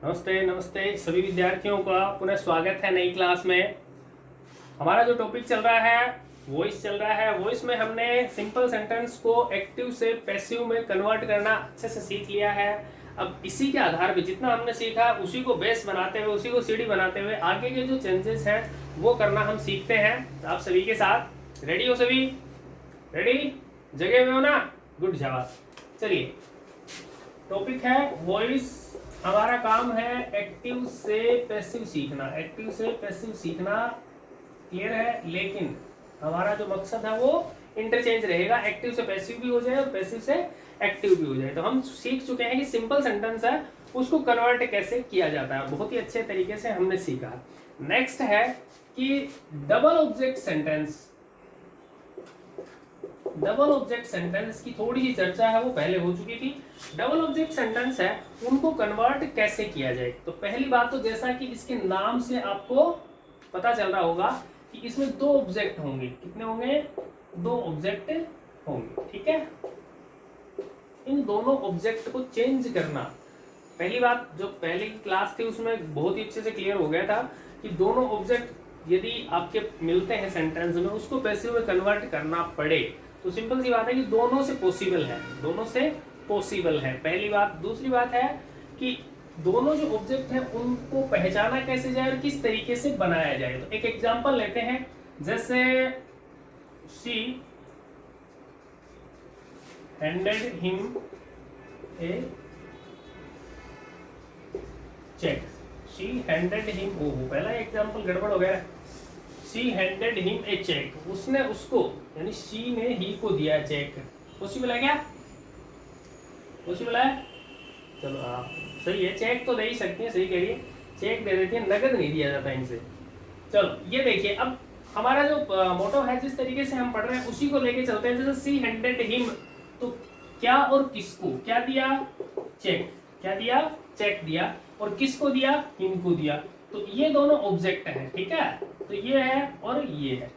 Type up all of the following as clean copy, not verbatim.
नमस्ते नमस्ते सभी विद्यार्थियों का पुनः स्वागत है नई क्लास में। हमारा जो टॉपिक चल रहा है वॉइस चल रहा है। वॉइस में हमने सिंपल सेंटेंस को एक्टिव से पैसिव में कन्वर्ट करना अच्छे से सीख लिया है। अब इसी के आधार पे जितना हमने सीखा उसी को बेस बनाते हुए, उसी को सीढ़ी बनाते हुए आगे के जो चेंजेस हैं वो करना हम सीखते हैं। आप सभी के साथ रेडी हो? सभी रेडी? जगह हुए हो ना? गुड शाबाश। चलिए, टॉपिक है वॉइस। हमारा काम है एक्टिव से पैसिव सीखना। एक्टिव से पैसिव सीखना क्लियर है, लेकिन हमारा जो मकसद है वो इंटरचेंज रहेगा। एक्टिव से पैसिव भी हो जाए और पैसिव से एक्टिव भी हो जाए। तो हम सीख चुके हैं कि सिंपल सेंटेंस है उसको कन्वर्ट कैसे किया जाता है, बहुत ही अच्छे तरीके से हमने सीखा। नेक्स्ट है कि double object sentence. Double object sentence की थोड़ी सी चर्चा है, वो पहले हो चुकी थी। डबल ऑब्जेक्ट सेंटेंस है उनको कन्वर्ट कैसे किया जाए। तो पहली बात तो जैसा कि इसके नाम से आपको पता चल रहा होगा कि इसमें दो ऑब्जेक्ट होंगे। कितने होंगे? दो ऑब्जेक्ट होंगे, ठीक है। इन दोनों ऑब्जेक्ट को चेंज करना, पहली बात जो पहले की क्लास थी उसमें बहुत ही अच्छे से क्लियर हो गया था कि दोनों ऑब्जेक्ट यदि आपके मिलते हैं सेंटेंस में, उसको पैसिव में कन्वर्ट करना पड़े तो सिंपल सी बात है कि दोनों से पॉसिबल है। दोनों से पॉसिबल है, पहली बात। दूसरी बात है कि दोनों जो ऑब्जेक्ट हैं उनको पहचाना कैसे जाए और किस तरीके से बनाया जाए। तो एक एग्जांपल लेते हैं, जैसे she handed him a cheque. She handed him, ओहो पहला एग्जांपल गड़बड़ हो गया। She handed him a cheque, उसने उसको यानी शी ने ही को दिया चेक। पॉसिबल है क्या? पॉसिबल है? चलो हाँ सही है, चेक तो दे ही सकती है, सही कह रही है, चेक दे देती है, नगद नहीं दिया जाता इनसे। चलो ये देखिए, अब हमारा जो मोटो है जिस तरीके से हम पढ़ रहे हैं उसी को लेके चलते हैं। जैसे सी हैंडेड हिम, तो क्या और किसको क्या दिया? चेक। क्या दिया? चेक दिया। और किसको दिया? हिम को दिया। तो ये दोनों ऑब्जेक्ट हैं, ठीक है। तो ये है और ये है,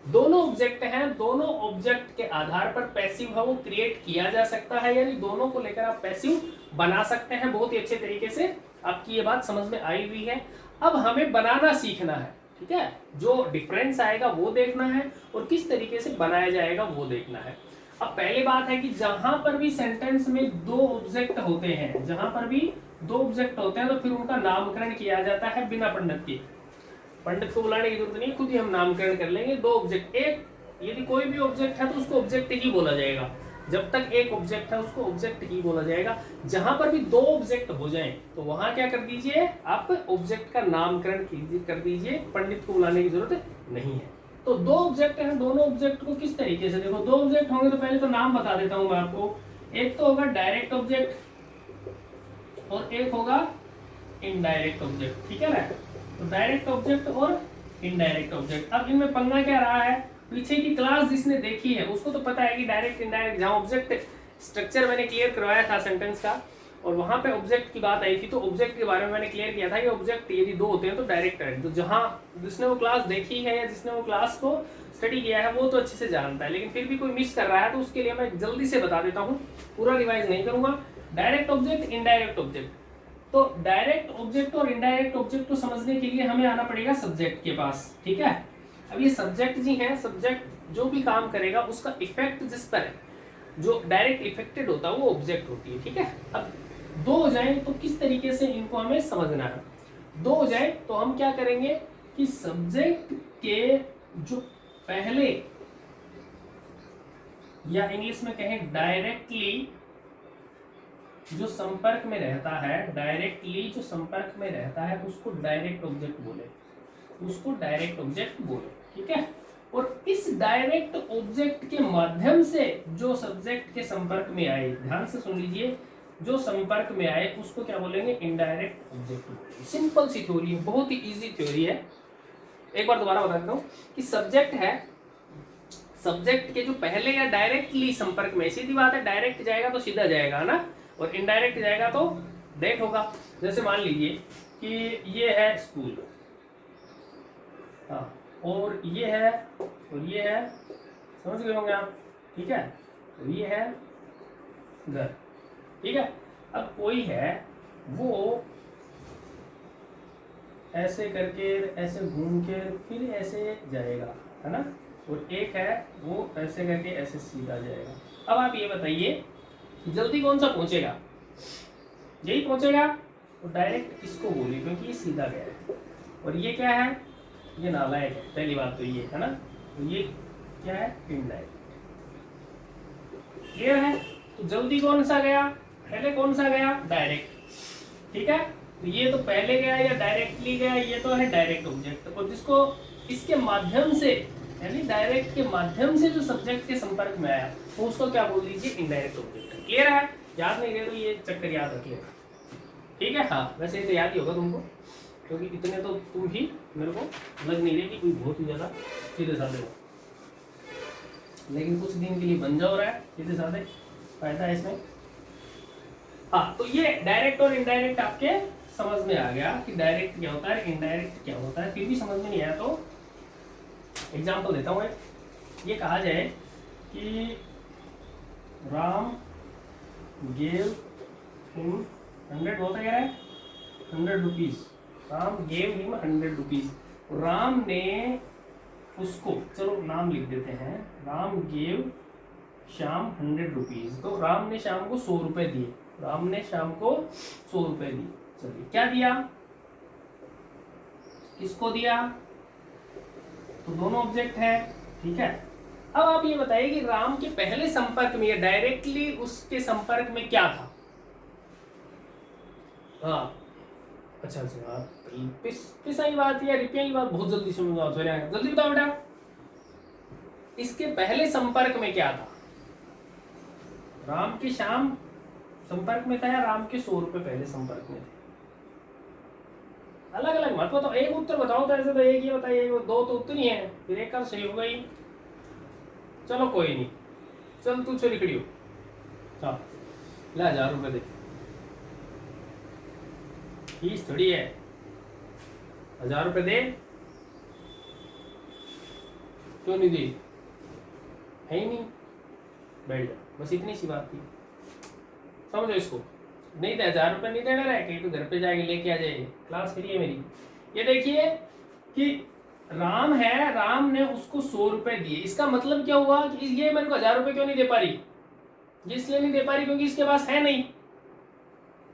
दोनों ऑब्जेक्ट हैं। दोनों ऑब्जेक्ट के आधार पर पैसिव है वो क्रिएट किया जा सकता है, यानी दोनों को लेकर आप पैसिव बना सकते हैं। बहुत ही अच्छे तरीके से आपकी ये बात समझ में आई हुई है। अब हमें बनाना सीखना है, ठीक है। जो डिफरेंस आएगा वो देखना है और किस तरीके से बनाया जाएगा वो देखना है। अब पहली बात है कि जहां पर भी सेंटेंस में दो ऑब्जेक्ट होते हैं, जहां पर भी दो ऑब्जेक्ट होते हैं तो फिर उनका नामकरण किया जाता है बिना पंडित के। पंडित को बुलाने की जरूरत नहीं, खुद ही हम नामकरण कर लेंगे। दो ऑब्जेक्ट, एक यदि कोई भी ऑब्जेक्ट है तो उसको ऑब्जेक्ट ही बोला जाएगा। जब तक एक ऑब्जेक्ट है उसको ऑब्जेक्ट ही बोला जाएगा। जहां पर भी दो ऑब्जेक्ट हो जाएं तो वहां क्या कर दीजिए, आप ऑब्जेक्ट का नामकरण कर दीजिए, पंडित को बुलाने की जरूरत नहीं है। तो दो ऑब्जेक्ट है, दोनों ऑब्जेक्ट को किस तरीके से देखो। दो ऑब्जेक्ट होंगे तो पहले तो नाम बता देता हूं मैं आपको। एक तो होगा डायरेक्ट ऑब्जेक्ट और एक होगा इनडायरेक्ट ऑब्जेक्ट, ठीक है ना। तो डायरेक्ट ऑब्जेक्ट और इनडायरेक्ट ऑब्जेक्ट। अब इनमें पंगा क्या रहा है, पीछे की क्लास जिसने देखी है उसको तो पता है कि डायरेक्ट इनडायरेक्ट, जहां ऑब्जेक्ट स्ट्रक्चर मैंने क्लियर करवाया था सेंटेंस का और वहां पे ऑब्जेक्ट की बात आई थी, तो ऑब्जेक्ट के बारे में मैंने क्लियर किया था कि ऑब्जेक्ट यदि दो होते हैं तो डायरेक्ट है। तो जहां जिसने वो क्लास देखी है या जिसने वो क्लास को स्टडी किया है वो तो अच्छे से जानता है, लेकिन फिर भी कोई मिस कर रहा है तो उसके लिए मैं जल्दी से बता देता हूँ, पूरा रिवाइज नहीं करूंगा। Direct object, indirect object. तो डायरेक्ट ऑब्जेक्ट और इनडायरेक्ट ऑब्जेक्ट को समझने के लिए हमें आना पड़ेगा सब्जेक्ट के पास, ठीक है। अब ये सब्जेक्ट जी है, सब्जेक्ट जो भी काम करेगा उसका इफेक्ट जिस पर है, जो डायरेक्ट इफेक्टेड होता है वो ऑब्जेक्ट होती है, ठीक है। अब दो हो जाए तो किस तरीके से इनको हमें समझना है। दो हो जाए तो हम क्या करेंगे कि सब्जेक्ट के जो पहले, या इंग्लिश में कहें डायरेक्टली जो संपर्क में रहता है, डायरेक्टली जो संपर्क में रहता है उसको डायरेक्ट ऑब्जेक्ट बोले, उसको डायरेक्ट ऑब्जेक्ट बोले, ठीक है। और इस डायरेक्ट ऑब्जेक्ट के माध्यम से जो सब्जेक्ट के संपर्क में आए, ध्यान से सुन लीजिए, जो संपर्क में आए उसको क्या बोलेंगे? इनडायरेक्ट ऑब्जेक्ट बोलेंगे। सिंपल सी थ्योरी है, बहुत ही इजी थ्योरी है। एक बार दोबारा बता देता हूँ कि सब्जेक्ट है, सब्जेक्ट के जो पहले या डायरेक्टली संपर्क में, सीधी बात है, डायरेक्ट जाएगा तो सीधा जाएगा ना, और इनडायरेक्ट जाएगा तो डेट होगा। जैसे मान लीजिए कि ये है स्कूल, हाँ, और ये है और ये है, समझ गए होंगे आप, ठीक है। तो ये है घर, ठीक है। अब कोई है वो ऐसे करके ऐसे घूम के फिर ऐसे जाएगा, है ना। और एक है वो ऐसे करके ऐसे सीधा जाएगा। अब आप ये बताइए जल्दी कौन सा पहुंचेगा? यही पहुंचेगा। तो डायरेक्ट इसको बोलिए क्योंकि ये सीधा गया है। और ये क्या है? ये नालायक है। पहली बात तो ये है ना। तो ये क्या है? इनडायरेक्ट। क्लियर है? तो जल्दी कौन सा गया? पहले कौन सा गया? डायरेक्ट। ठीक है। तो ये तो पहले गया या डायरेक्टली गया, ये तो है डायरेक्ट ऑब्जेक्ट। और जिसको इसके माध्यम से यानी डायरेक्ट के माध्यम से जो सब्जेक्ट के संपर्क में आया तो उसको क्या बोल दीजिए? Indirect object. क्लियर है? याद नहीं रहे तो ये चक्कर याद रख लेना। ठीक है। हाँ वैसे तो याद ही होगा तुमको क्योंकि इतने तो तुम भी मेरे को लग नहीं रहे कि कोई बहुत ही ज़्यादा सीधे साधे हो, लेकिन कुछ दिन के लिए बन जाओ रहा है सीधे साधे, फायदा है इसमें। हाँ तो ये डायरेक्ट और इनडायरेक्ट आपके समझ में आ गया कि डायरेक्ट क्या होता है, इनडायरेक्ट क्या होता है। फिर भी समझ में नहीं आया तो एग्जाम्पल देता हूँ। ये कहा जाए कि राम गेव हिम 100 होता क्या है? 100 rupees. Ram gave him 100 rupees. Ram ने उसको, चलो नाम लिख देते हैं, राम गेव श्याम 100 रुपीज। तो राम ने श्याम को 100 रुपए दिए। राम ने श्याम को 100 रुपए दिए। चलिए क्या दिया? किसको दिया? तो दोनों ऑब्जेक्ट है। ठीक है। अब आप ये बताइए कि राम के पहले संपर्क में या डायरेक्टली उसके संपर्क में क्या था? हाँ अच्छा अच्छा, पिसाई बात या रिपियाई बात बहुत जल्दी समझ आओ, जल्दी बताओ बेटा। इसके पहले संपर्क में क्या था? राम के श्याम संपर्क में था या राम के 100 रुपए पहले संपर्क में थे? अलग अलग मत बताओ, एक उत्तर बताओ। तो ऐसे तो एक ही बताइए, दो तो उत्तर ही है, फिर एक का सही होगा ही। चलो कोई नहीं, चल तू चली खड़ी हो। हाँ ले 1000 रुपए दे, फीस थोड़ी है। 1000 रुपए दे। क्यों नहीं दी? है ही नहीं, बैठ जा। बस इतनी सी बात थी, समझो इसको। नहीं दे 1000 रुपए नहीं देना रहे कहीं तो घर पे जाके लेके आ जाइए, क्लास फ्री है मेरी। ये देखिए कि राम है, राम ने उसको 100 रुपए दिए। इसका मतलब क्या हुआ कि ये मेरे को 1000 रुपए क्यों नहीं दे पा रही? ये इसलिए नहीं दे पा रही क्योंकि इसके पास है नहीं।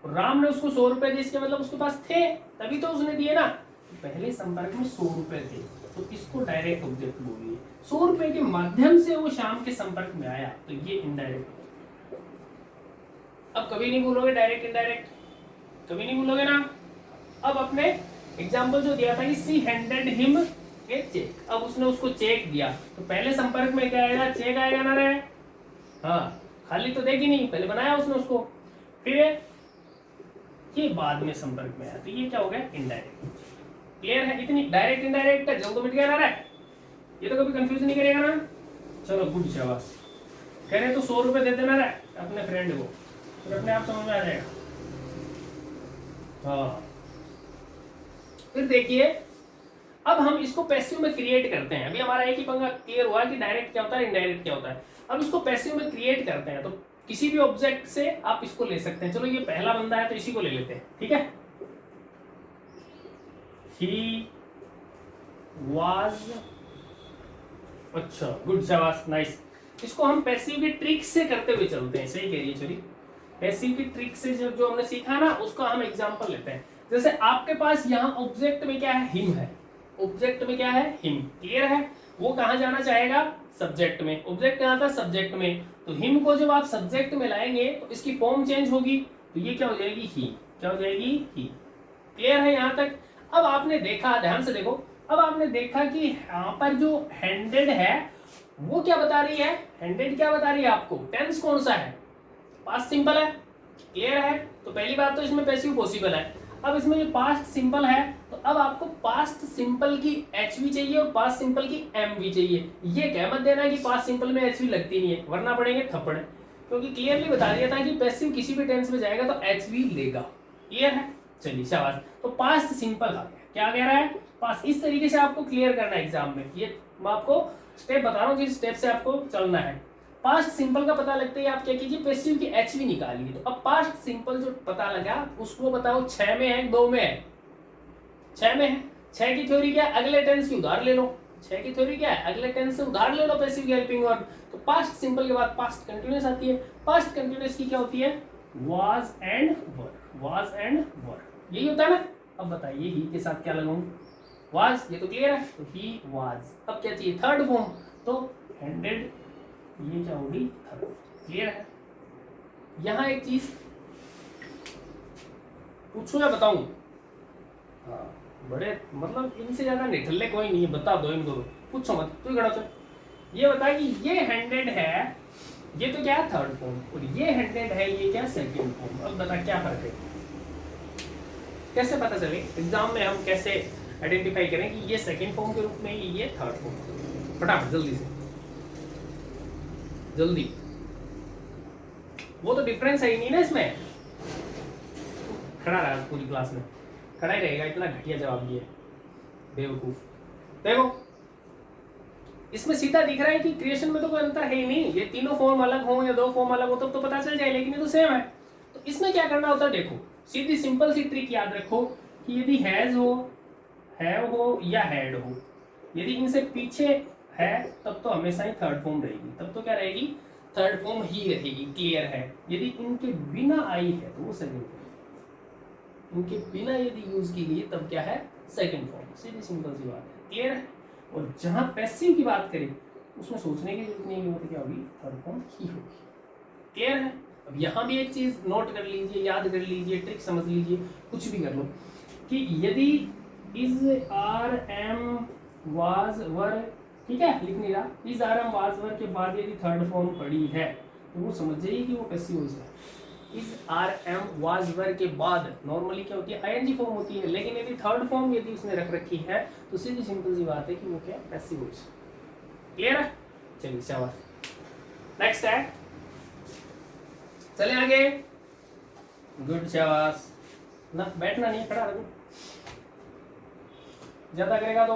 राम ने उसको 100 रुपए दिए, इसके मतलब उसके पास थे, तभी तो उसने दिए ना। पहले संपर्क में 100 रुपए थे, तो इसको डायरेक्ट ऑब्जेक्ट बोलिए। 100 रुपए के माध्यम से वो श्याम के संपर्क में आया, तो ये इनडायरेक्ट। अब कभी नहीं भूलोगे डायरेक्ट इनडायरेक्ट, कभी नहीं भूलोगे ना। अब अपने एग्जाम्पल जो दिया था कि सी हैंडेड हिम ए चेक। अब उसने उसको चेक दिया, तो पहले संपर्क में क्या आएगा? चेक आएगा ना रे। हाँ खाली तो देखी नहीं, पहले बनाया उसने उसको, फिर ये बाद में संपर्क में आया, तो ये क्या हो गया? इनडायरेक्ट। क्लियर है? इतनी डायरेक्ट इनडायरेक्ट है, जल्द मिट गया ना रे। ये तो कभी कंफ्यूज नहीं करेगा ना। चलो गुड शाबाश। कह रहे तो 100 रुपए दे देना रे अपने फ्रेंड को, फिर अपने आप समझ में आ जाएगा। हाँ फिर देखिए, अब हम इसको पैसिव में क्रिएट करते हैं। अभी हमारा एक ही पंगा क्लियर हुआ कि डायरेक्ट क्या होता है, इनडायरेक्ट क्या होता है। अब इसको पैसिव में क्रिएट करते हैं, तो किसी भी ऑब्जेक्ट से आप इसको ले सकते हैं। चलो ये पहला बंदा है तो इसी को ले लेते हैं। ठीक है। ही वाज, अच्छा गुड शाबाश नाइस। इसको हम पैसिव की ट्रिक से करते हुए चलते हैं। सही कह रही है छोरी। पैसिव की ट्रिक से जो हमने सीखा ना, उसका हम एग्जांपल लेते हैं। जैसे आपके पास यहाँ ऑब्जेक्ट में क्या है? हिम है। ऑब्जेक्ट में क्या है? हिम। क्लियर है? वो कहाँ जाना चाहेगा? सब्जेक्ट में। ऑब्जेक्ट कहाँ था? सब्जेक्ट में। तो हिम को जब आप सब्जेक्ट में लाएंगे तो इसकी फॉर्म चेंज होगी, तो ये क्या हो जाएगी? ही। क्या हो जाएगी? ही। क्लियर है यहाँ तक? अब आपने देखा, ध्यान से देखो, अब आपने देखा कि यहाँ पर जो हैंडेड है वो क्या बता रही है? हैंडेड क्या बता रही है आपको? टेंस कौन सा है? पास्ट सिंपल है। क्लियर है? तो पहली बात तो इसमें पैसिव पॉसिबल है। अब इसमें ये पास्ट सिंपल है, तो अब आपको पास्ट सिंपल की एच भी चाहिए और पास्ट सिंपल की एम भी चाहिए। ये कह मत देना कि पास्ट सिंपल में एच भी लगती नहीं है, वरना पड़ेंगे थप्पड़, क्योंकि क्लियरली बता दिया था कि पैसिव किसी भी टेंस में जाएगा तो एच भी लेगा। क्लियर है? चलिए शाबाश। तो पास्ट सिंपल आ गया। क्या कह रहा है? पास्ट। इस तरीके से आपको क्लियर करना है एग्जाम में। ये मैं आपको स्टेप बता रहा हूँ, जिस स्टेप से आपको चलना है। पास्ट सिंपल का पता लगता है आप क्या कीजिए? पैसिव की एच भी निकालिए। तो अब पास्ट सिंपल जो पता लगा उसको बताओ 6 में है 2 में है? 6 में है। 6 की थ्योरी क्या है, अगले टेंस की उधार ले लो। 6 की थ्योरी क्या है, अगले टेंस से उधार ले लो पैसिव की हेल्पिंग वर्ब। तो पास्ट सिंपल के बाद पास्ट कंटिन्यूअस आती है। पास्ट कंटिन्यूअस की क्या होती है, was and were, was and were, यही होता है ना। अब बताइए ही के साथ क्या लगाऊं, वाज, ये तो क्लियर है, तो ही वाज। अब क्या चाहिए, थर्ड फॉर्म, तो हैंडेड, ये क्या होगी, थर्ड। क्लियर है। यहां एक चीज पूछो या बताऊं, हाँ बड़े मतलब इनसे ज्यादा निठल्ले कोई नहीं है, बता दो इनको, पूछो मत, तू खड़ा चल। ये बता कि ये हैंडेड है, ये तो क्या है थर्ड फॉर्म, और ये हैंडेड है, ये क्या सेकंड फॉर्म। अब बता क्या फर्क है, कैसे पता चले एग्जाम में, हम कैसे आइडेंटिफाई करें कि ये सेकंड फॉर्म के रूप में, ये थर्ड फॉर्म। फटाफट जल्दी से, जल्दी, वो तो डिफरेंस है ही नहीं ना इसमें। खड़ा रहा पूरी क्लास में, खड़ा ही रहेगा, इतना घटिया जवाब दिए बेवकूफ। देखो इसमें सीधा दिख रहा है कि क्रिएशन में तो कोई अंतर है ही नहीं, ये तीनों फॉर्म अलग हो या दो फॉर्म अलग हो तब तो पता चल जाए, लेकिन ये तो सेम है। तो इसमें क्या करना होता है, देखो सीधी सिंपल सी ट्रिक याद रखो कि यदि हैज हो, हैव हो या हैड हो, यदि इनसे पीछे है तब तो हमेशा ही थर्ड फॉर्म रहेगी, तब तो क्या रहेगी, थर्ड फॉर्म ही रहेगी। क्लियर है। यदि इनके बिना आई है तो वो सेकंड फॉर्म, इनके बिना यदि यूज की गई तब क्या है, सेकंड फॉर्म। सीधी सिंपल सी बात है। क्लियर है। और जहां पैसिव की बात करें उसमें सोचने की जरूरत नहीं होती, क्या होगी, थर्ड फॉर्म ही होगी। क्लियर है। अब यहाँ भी एक चीज नोट कर लीजिए, याद कर लीजिए, ट्रिक समझ लीजिए, कुछ भी कर लो, कि यदि is are am was were, ठीक है, लिख नहीं रहा, is are am was were के बाद यदि थर्ड फॉर्म पड़ी है तो वो समझ जाइए कि वो पैसिव वॉइस है। Is are am was were के बाद नॉर्मली क्या होती है, आईएनजी फॉर्म होती है, लेकिन यदि थर्ड फॉर्म यदि उसने रख रखी है तो सीधी सिंपल सी बात है कि वो क्या है, पैसिव वॉइस। क्लियर है। चलिए शाबाश। नेक्स्ट है, चले आगे। गुड, शाबाश। ना बैठना नहीं, खड़ा रहो, ज्यादा करेगा तो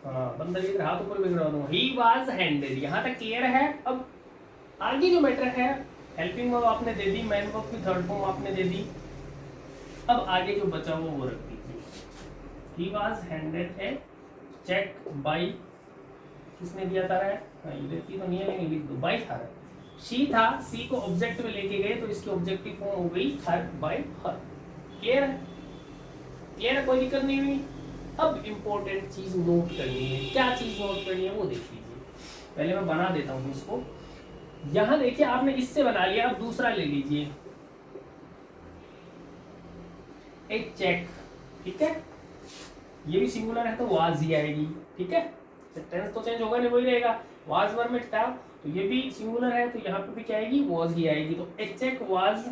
हाँ बंदर इधर हाथ ऊपर बिगड़ दूंगा। ही वाज हैंडेड, यहाँ तक क्लियर है। अब आगे जो मैटर है, हेल्पिंग वर्ब आपने दे दी, मैन वर्ब की थर्ड फॉर्म आपने दे दी, अब आगे जो बचा वो रख दीजिए। He was handed a cheque by, किसने दिया था, देती तो नहीं है लेकिन लिख दो, बाई था। शी था, सी को ऑब्जेक्ट में लेके गए तो इसकी ऑब्जेक्टिव फॉर्म हो गई हर, बाई हर। क्लियर है। क्लियर है, कोई दिक्कत नहीं हुई। अब इंपॉर्टेंट चीज नोट करनी है, क्या चीज नोट करनी है वो देख लीजिए। पहले मैं बना देता हूं इसको। यहां देखिए आपने इससे बना लिया, अब दूसरा ले लीजिए, एक चेक, ठीक है, ये भी सिंगुलर है तो वाज ही आएगी, ठीक है, टेंस तो चेंज होगा नहीं, वही रहेगा। वाज वर्ब में था तो ये भी सिंगुलर है तो यहाँ पे भी क्या आएगी, वाज ही आएगी। तो ए चेक वाज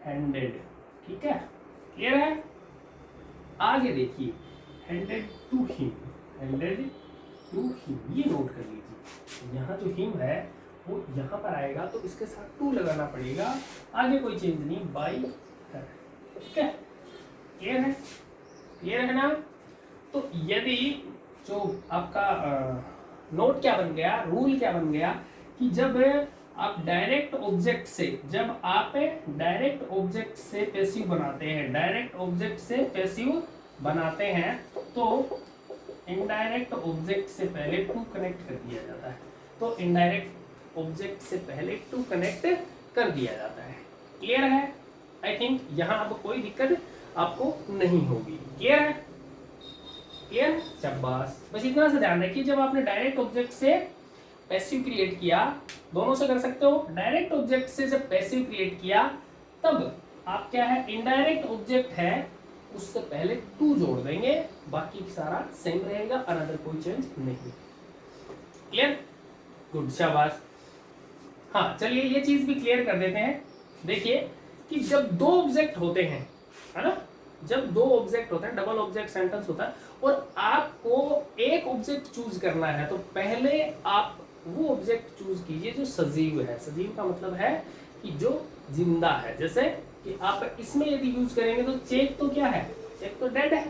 हैंडेड, ठीक है। क्लियर है। आगे देखिए, handed to him, handed to him, ये नोट कर लीजिए। यहाँ जो हिम है वो यहाँ पर आएगा तो इसके साथ टू लगाना पड़ेगा, आगे कोई चेंज नहीं, बाई हर, ठीक है। क्लियर है। क्लियर है ना। तो यदि जो आपका नोट क्या बन गया, रूल क्या बन गया, कि जब आप डायरेक्ट ऑब्जेक्ट से, जब आप डायरेक्ट ऑब्जेक्ट से पैसिव बनाते हैं, डायरेक्ट ऑब्जेक्ट से पैसिव बनाते हैं तो इनडायरेक्ट ऑब्जेक्ट से पहले टू कनेक्ट कर दिया जाता है। तो इनडायरेक्ट ऑब्जेक्ट से पहले टू कनेक्ट कर दिया जाता है। क्लियर है। आई थिंक यहाँ अब कोई दिक्कत आपको नहीं होगी। क्लियर है। क्लियर, शाबाश। बस इतना सा ध्यान रखिए, जब आपने डायरेक्ट ऑब्जेक्ट से पैसिव क्रिएट किया, दोनों से कर सकते हो, डायरेक्ट ऑब्जेक्ट से जब पैसिव क्रिएट किया तब आप क्या है, इनडायरेक्ट ऑब्जेक्ट है उससे पहले टू जोड़ देंगे, बाकी सारा सेम रहेगा, अनदर कोई चेंज नहीं। क्लियर, गुड, शाबाश। हाँ चलिए ये चीज भी क्लियर कर देते हैं। देखिए कि जब दो ऑब्जेक्ट होते हैं, है ना, जब दो ऑब्जेक्ट होते हैं, डबल ऑब्जेक्ट सेंटेंस होता है, और आपको एक ऑब्जेक्ट चूज करना है तो पहले आप वो ऑब्जेक्ट चूज कीजिए जो सजीव है। सजीव का मतलब है कि जो जिंदा है। जैसे कि आप इसमें यदि यूज करेंगे तो चेक तो क्या है, चेक तो डेड है,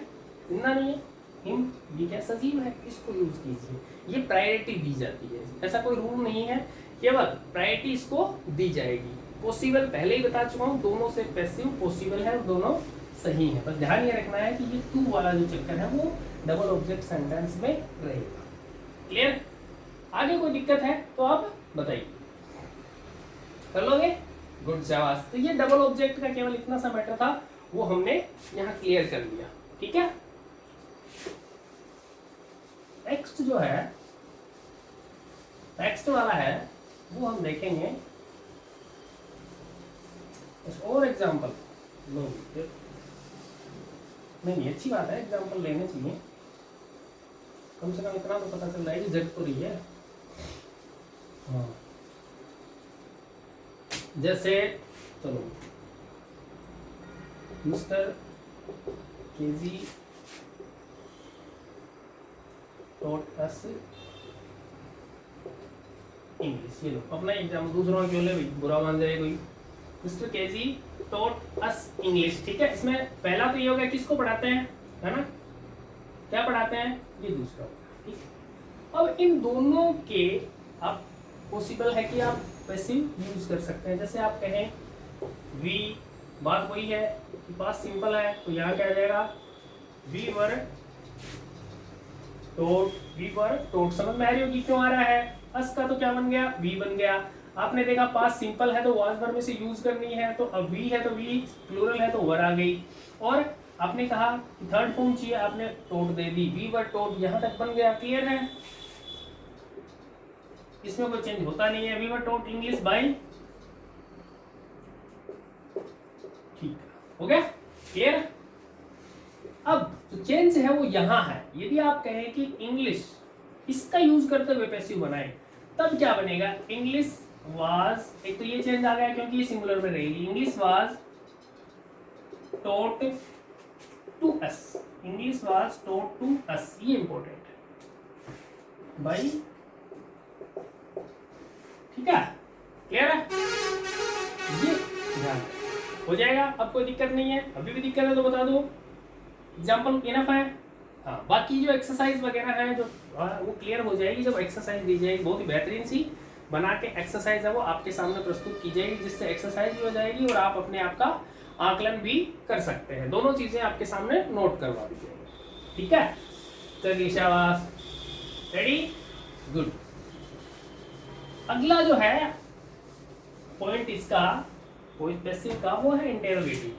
जिंदा नहीं है। हिम, ये क्या सजीव है, इसको यूज कीजिए। ये प्रायोरिटी दी जाती है, ऐसा कोई रूल नहीं है, केवल प्रायोरिटी इसको दी जाएगी। पॉसिबल पहले ही बता चुका हूँ, दोनों से पैसिव पॉसिबल है, दोनों सही है। बस ध्यान ये रखना है कि ये टू वाला जो चक्कर है वो डबल ऑब्जेक्ट सेंटेंस में रहेगा। क्लियर? आगे कोई दिक्कत है तो आप बताइए। कर लोगे? गुड, शाबाश। तो ये डबल ऑब्जेक्ट का केवल इतना सा मैटर था, वो हमने यहाँ क्लियर कर लिया। ठीक है। नेक्स्ट जो है, नेक्स्ट वाला है वो हम देखेंगे और एग्जाम्पल लोगे। नहीं, अच्छी बात है, एग्जाम्पल लेने चाहिए, कम से कम इतना तो पता चल रहा है कि जग तो रही है। हाँ, जैसे चलो mister KG taught us English. ये लो अपना एग्जाम, दूसरों क्यों ले भाई, बुरा मान जाए कोई। Mister KG taught us English. ठीक है, इसमें पहला तो ये होगा किसको पढ़ाते हैं, है ना, क्या पढ़ाते हैं, ये दूसरा होगा। ठीक है, अब इन दोनों के आप पॉसिबल है कि आप पैसिव यूज कर सकते हैं। जैसे आप कहें वी, बात वही है कि पास सिंपल है, तो यहाँ क्या आ जाएगा, we were tote, we were टोट। समझ में आ रही होगी क्यों आ रहा है। अस का तो क्या बन गया, वी बन गया। आपने देखा पास सिंपल है तो वाज वर्ब में से यूज करनी है, तो अब वी है तो वी, प्लूरल है तो वर आ गई। और आपने कहा कि थर्ड फॉर्म चाहिए, आपने टोट दे दी, वी वर टोट, यहाँ तक बन गया। क्लियर है, इसमें कोई चेंज होता नहीं है। We were taught English by, ठीक हो गया, क्लियर। अब जो चेंज है वो यहाँ है। यदि आप कहें कि इंग्लिश इसका यूज करते हुए पैसिव बनाए, तब क्या बनेगा, इंग्लिश वाज, एक तो ये चेंज आ गया क्योंकि ये सिंगुलर में रहेगी, English was taught to us, English was taught to us, ये इंपॉर्टेंट है भाई। ठीक है, क्लियर है, ये ध्यान हो जाएगा। अब कोई दिक्कत नहीं है, अभी भी दिक्कत है तो बता दो, एग्जाम्पल इनफ है। हाँ, बाकी जो एक्सरसाइज वगैरह है जो वो क्लियर हो जाएगी जब एक्सरसाइज दी जाएगी। बहुत ही बेहतरीन सी बना के एक्सरसाइज है वो आपके सामने प्रस्तुत की जाएगी, जिससे एक्सरसाइज भी हो जाएगी और आप अपने आप का आकलन भी कर सकते हैं। दोनों चीजें आपके सामने नोट करवा दी जाएगी। ठीक है, चलिए शाबाश, रेडी, गुड। अगला जो है पॉइंट इसका, पॉइंट पैसिव का, वो है इंटेरोगेटिव।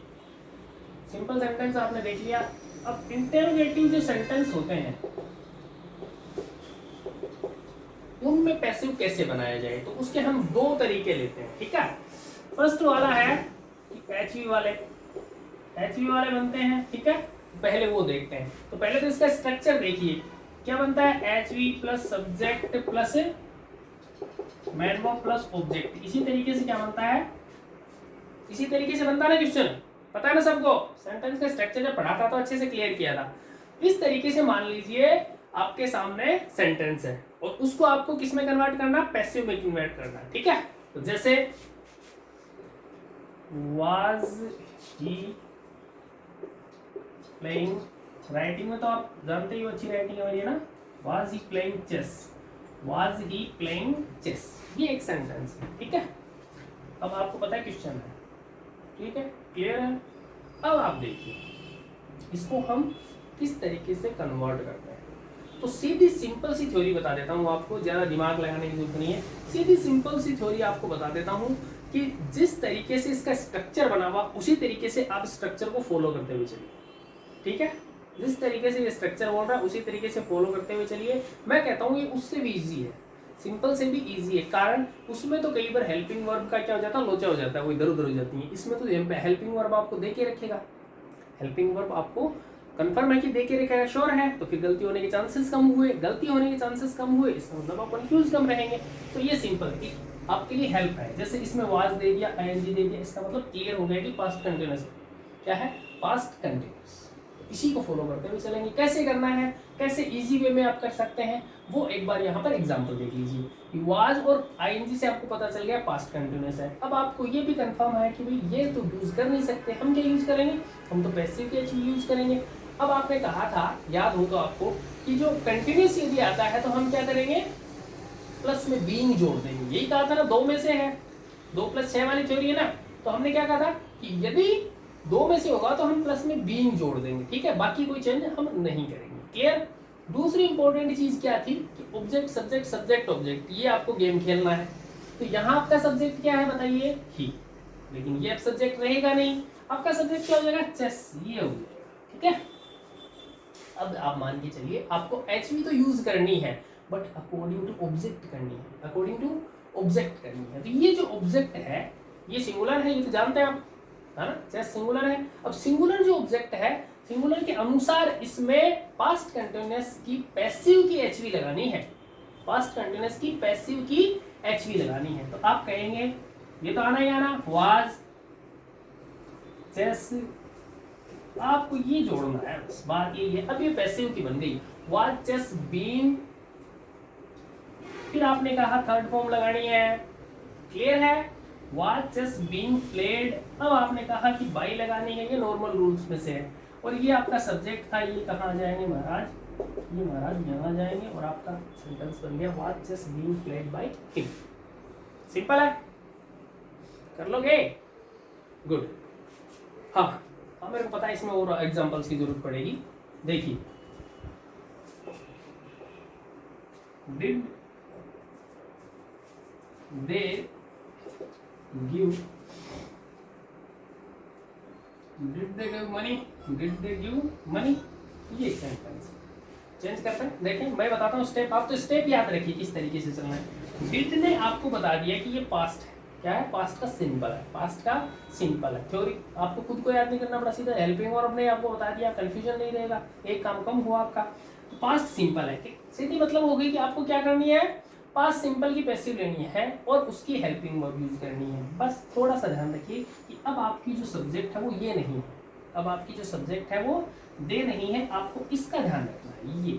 सिंपल सेंटेंस आपने देख लिया। अब इंटेरोगेटिव जो सेंटेंस होते हैं उनमें पैसिव कैसे बनाया जाए, तो उसके हम दो तरीके लेते हैं। ठीक है, फर्स्ट वाला है एचवी वाले, एचवी वाले बनते हैं। ठीक है, पहले वो देखते हैं। तो पहले तो इसका स्ट्रक्चर देखिए, क्या बनता है, HV plus subject plus man verb plus object. इसी तरीके से क्या बनता है, इसी तरीके से बनता है ना क्वेश्चन, पता है ना सबको। सेंटेंस का स्ट्रक्चर जब पढ़ा था तो अच्छे से क्लियर किया था। इस तरीके से मान लीजिए आपके सामने सेंटेंस है और उसको आपको किस में कन्वर्ट करना, पैसिव में कन्वर्ट करना। ठीक है, तो जैसे वाज ही प्लेइंग, राइटिंग में तो आप जानते ही हो, अच्छी राइटिंग है ना, was he playing chess, was he playing chess, ये एक सेंटेंस है। ठीक है, अब आपको पता है क्वेश्चन है। ठीक है, क्लियर है। अब आप देखिए इसको हम किस तरीके से कन्वर्ट करते हैं। तो सीधी सिंपल सी थ्योरी बता देता हूँ आपको, ज़्यादा दिमाग लगाने की जरूरत नहीं है। सीधी सिंपल सी थ्योरी आपको बता देता हूँ कि जिस तरीके से इसका स्ट्रक्चर बना हुआ उसी तरीके से आप स्ट्रक्चर को फॉलो करते हुए चलिए। ठीक है, जिस तरीके से ये स्ट्रक्चर बोल रहा है उसी तरीके से फॉलो करते हुए चलिए। मैं कहता हूँ ये उससे भी ईजी है, सिंपल से भी इजी है। कारण उसमें तो कई बार हेल्पिंग वर्ब का क्या हो जाता है, लोचा हो जाता है, वो इधर उधर हो जाती है। इसमें तो हेल्पिंग वर्ब आपको दे के रखेगा, हेल्पिंग वर्ब आपको कंफर्म है कि दे के रखेगा, श्योर है, तो फिर गलती होने के चांसेस कम हुए, गलती होने के चांसेस कम हुए, इसका मतलब आप कंफ्यूज कम रहेंगे। तो ये सिंपल है, आपके लिए हेल्प है। जैसे इसमें वाज दे दिया, आईएनजी दे दिया, इसका मतलब क्लियर हो गया कि पास्ट कंटिन्यूअस क्या है, पास्ट कंटिन्यूअस। इसी को फॉलो करते हुए चलेंगे। कैसे करना है, कैसे इजी वे में आप कर सकते हैं, वो एक बार यहाँ पर एग्जांपल देख लीजिए। वाज और आईएनजी से आपको पता चल गया पास्ट कंटिन्यूअस है। अब आपको ये भी कंफर्म है कि भाई ये तो यूज कर नहीं सकते, हम क्या यूज करेंगे, हम तो पैसिव के यूज करेंगे। अब आपने कहा था, याद हो तो आपको, कि जो कंटिन्यूअस यदि आता है तो हम क्या करेंगे, प्लस में बीइंग जोड़ देंगे। यही कहा था ना, दो में से है, 2 + 6 वाली थ्योरी है ना। तो हमने क्या कहा था कि यदि दो में से होगा तो हम प्लस में बीइंग जोड़ देंगे, ठीक है, बाकी कोई चेंज हम नहीं करेंगे। क्लियर। दूसरी इंपॉर्टेंट चीज क्या थी कि ऑब्जेक्ट सब्जेक्ट सब्जेक्ट ऑब्जेक्ट, ये आपको गेम खेलना है। तो यहाँ आपका सब्जेक्ट क्या है बताइए, ही, लेकिन ये अब सब्जेक्ट रहेगा नहीं, आपका सब्जेक्ट क्या हो जाएगा, चेस, ये हो जाएगा, ठीक है। अब आप मान के चलिए आपको एचवी तो यूज करनी है, बट अकॉर्डिंग टू ऑब्जेक्ट करनी है, अकॉर्डिंग टू ऑब्जेक्ट करनी है। तो ये जो ऑब्जेक्ट है ये सिंगुलर है, ये तो जानते हैं आप, है ना, चेस सिंगुलर है। अब सिंगुलर जो ऑब्जेक्ट है, सिंगुलर के अनुसार इसमें पास्ट कंटिन्यूअस की पैसिव की एचवी लगानी है, पास्ट कंटिन्यूअस की पैसिव की एचवी लगानी है। तो आप कहेंगे ये तो आना ही आना, वाज चेस, आपको ये जोड़ना है, बस बात ये है। अब ये पैसिव की बन गई, वाज चेस बीइंग, फिर आपने कहा थर्ड फॉर्म लगानी है, क्लियर है, वाज चेस बीइंग प्लेड। अब आपने कहा कि बाई लगानी है, ये नॉर्मल रूल्स में से है। और ये आपका सब्जेक्ट था, ये कहाँ आ जाएंगे महाराज, ये महाराज यहाँ जाएंगे और आपका सेंटेंस बन गया was chess being played by him. Simple है, कर लोगे, गुड। हाँ हाँ, मेरे को पता है इसमें और एग्जांपल्स की जरूरत पड़ेगी। देखिए, did they give, did they give money, did they give money, ये सेंटेंस चेंज करते हैं। देखें मैं बताता हूँ स्टेप, आप तो स्टेप याद रखिए किस तरीके से चलना है। डिड ने आपको बता दिया कि ये पास्ट है, क्या है, पास्ट का सिंपल है, पास्ट का सिंपल है। थ्योरी आपको खुद को याद नहीं करना पड़ा, सीधा हेल्पिंग और अपने आपको बता दिया, कंफ्यूजन नहीं रहेगा, एक काम कम हुआ आपका। तो पास्ट सिंपल है, सीधी मतलब हो गई कि आपको क्या करनी है, पास्ट सिंपल की पैसिव लेनी है और उसकी हेल्पिंग वर्ब यूज करनी है। बस थोड़ा सा ध्यान रखिए कि अब आपकी जो सब्जेक्ट है वो ये नहीं है, अब आपकी जो सब्जेक्ट है वो दे नहीं है, आपको इसका ध्यान रखना है, ये देखिए,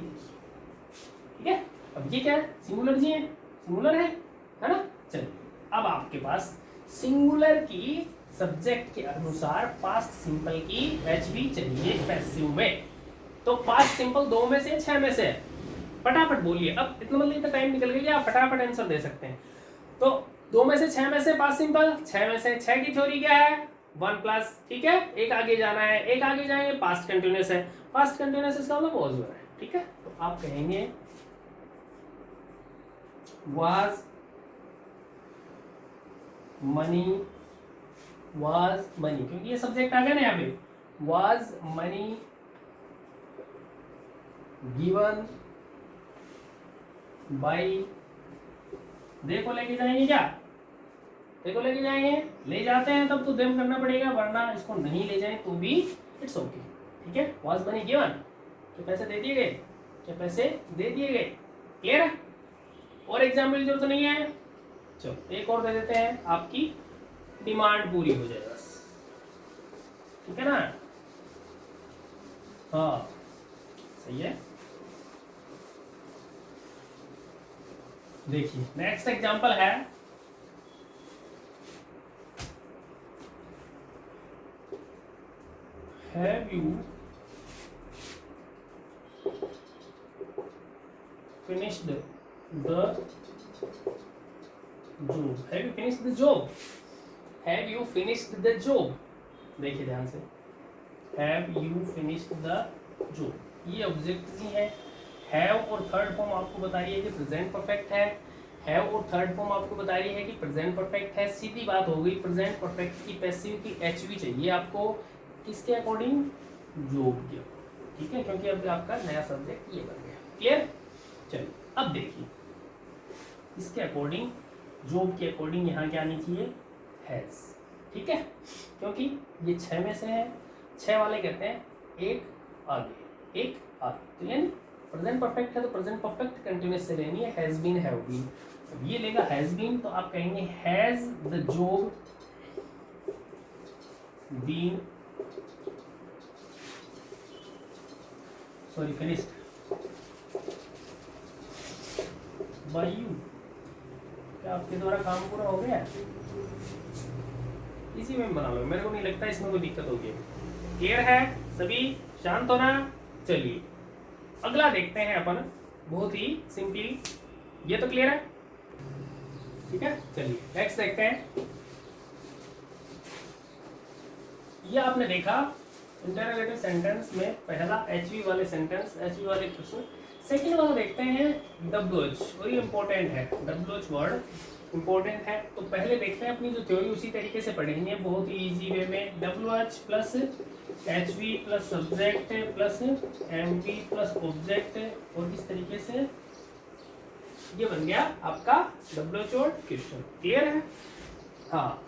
ठीक है। अब ये क्या है, सिंगुलर जी है, सिंगुलर है ना। चलिए अब आपके पास सिंगुलर की सब्जेक्ट के अनुसार पास्ट सिंपल की एचवी चाहिए पैसिव में। तो पास्ट सिंपल दो में से 6 में से, फटाफट बोलिए। अब इतना मतलब इतना टाइम निकल गया, आप फटाफट आंसर दे सकते हैं। तो 2 में से 6 में से पास्ट सिंपल, 6 में से 6 की थ्योरी क्या है, 1 प्लस, ठीक है, एक आगे जाना है, एक आगे जाएंगे, पास्ट कंटिन्यूअस है, पास्ट कंटिन्यूअस इसका मतलब पॉजिटिव है, ठीक है। तो आप कहेंगे वाज मनी, वाज मनी, क्योंकि ये सब्जेक्ट आ गया ना यहाँ पे, वाज मनी गिवन बाई, देखो लेके जाएंगे क्या, देखो लेके जाएंगे, ले जाते हैं तब तो देम करना पड़ेगा, वरना इसको नहीं ले जाए तो भी इट्स ओके, ठीक है। वाज मनी गिवन, क्या पैसे दे दिए गए, क्या पैसे दे दिए गए, क्लियर है। और एग्जाम्पल की जरूरत नहीं है, चलो एक और दे देते हैं, आपकी डिमांड पूरी हो जाए बस, ठीक है ना। हाँ सही है। देखिए नेक्स्ट एग्जांपल है, have you finished the job, have you finished the job, have you finished the job, देखिए ध्यान से, have you finished the job, ये ऑब्जेक्ट ही है। हैव और थर्ड फॉर्म आपको बता रही है कि प्रेजेंट परफेक्ट है, हैव और थर्ड फॉर्म आपको बता रही है कि प्रेजेंट परफेक्ट है। सीधी बात हो गई, प्रेजेंट परफेक्ट की पैसिव की एचवी चाहिए आपको, किसके अकॉर्डिंग, जॉब के, ठीक है, क्योंकि अब आपका नया सब्जेक्ट ये बन गया, क्लियर। चलिए अब देखिए इसके अकॉर्डिंग, जॉब के अकॉर्डिंग यहाँ क्या आनी चाहिए, हैज, ठीक है, क्योंकि ये 6 में से है, 6 वाले कहते हैं एक आगे एक आगे, तो यानी प्रेजेंट परफेक्ट है तो प्रेजेंट परफेक्ट कंटिन्यूअस से लेनी है, हैज बीन हैव बीन। अब ये लेगा हैज बीन, तो आप कहेंगे has the job been, sorry finished by you, क्या आपके द्वारा काम पूरा हो गया, इसी में बना लो, मेरे को नहीं लगता इसमें कोई दिक्कत होगी। क्लियर है सभी, शांत होना। चलिए अगला देखते हैं अपन, बहुत ही सिंपली, ये तो क्लियर है, ठीक है। चलिए नेक्स्ट देखते हैं, ये आपने देखा इंटरोगेटिव सेंटेंस में पहला एचवी वाले सेंटेंस, एचवी वाले प्रश्न। सेकंड वाला देखते हैं डब्ल्यूएच, वही इंपॉर्टेंट है, डब्ल्यूएच वर्ड इंपॉर्टेंट है। तो पहले देखते हैं अपनी जो थ्योरी उसी तरीके से पढ़ेंगे बहुत ही इजी वे में। WH plus HV plus subject plus MV plus object, और इस तरीके से ये बन गया आपका डब्ल्यूएच वर्ड क्वेश्चन। क्लियर है? हाँ,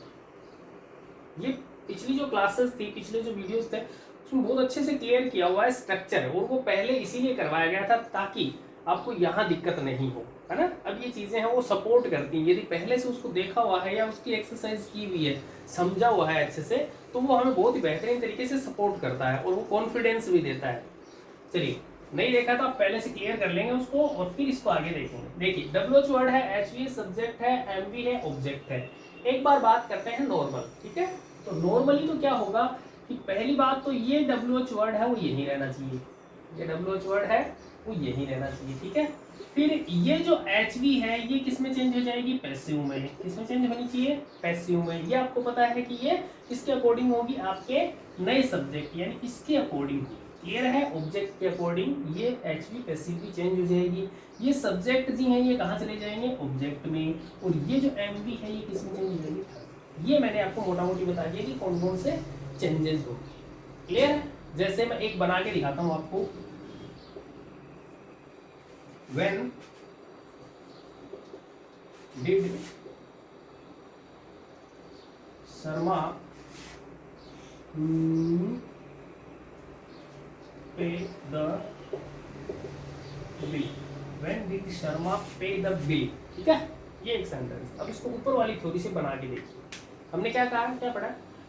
ये पिछली जो क्लासेस थी, पिछले जो वीडियोस थे, उसमें बहुत अच्छे से क्लियर किया हुआ है स्ट्रक्चर, और वो पहले इसीलिए करवाया गया था ताकि आपको यहाँ दिक्कत नहीं हो, है ना। अब ये चीजें हैं वो सपोर्ट करती हैं, यदि पहले से उसको देखा हुआ है या उसकी एक्सरसाइज की हुई है, समझा हुआ है अच्छे से, तो वो हमें बहुत ही बेहतरीन तरीके से सपोर्ट करता है और वो कॉन्फिडेंस भी देता है। चलिए, नहीं देखा तो आप पहले से क्लियर कर लेंगे उसको और फिर इसको आगे देखेंगे। देखिए, डब्ल्यूएच वर्ड है, एचवी सब्जेक्ट है, एमवी है, ऑब्जेक्ट है। एक बार बात करते हैं नॉर्मल, ठीक है। तो नॉर्मली तो क्या होगा कि पहली बात तो ये डब्ल्यूएच वर्ड है वो यही रहना चाहिए, ये डब्ल्यूएच वर्ड है वो यही रहना चाहिए, ठीक है। फिर ये जो एचवी है ये किस में चेंज हो जाएगी? पैसिव में। किस में चेंज होनी चाहिए? पैसिव में। ये आपको पता है कि ये किसके अकॉर्डिंग होगी? आपके नए सब्जेक्ट यानी इसके अकॉर्डिंग होगी। क्लियर है? ऑब्जेक्ट के अकॉर्डिंग ये एचवी पैसिवली चेंज हो जाएगी। ये सब्जेक्ट जी हैं ये कहाँ चले जाएंगे? ऑब्जेक्ट में। और ये जो एमवी है ये किस में चेंज हो जाएगी? ये मैंने आपको मोटा मोटी बता दिया कि कौन कौन से चेंजेस होंगे। क्लियर है? जैसे मैं एक बना के दिखाता हूं आपको। When did Sharma pay the bill? When did Sharma pay the bill? ठीक है, ये एक सेंटेंस। अब इसको ऊपर वाली थ्योरी से बना के देखिए। हमने क्या कहा, क्या पढ़ा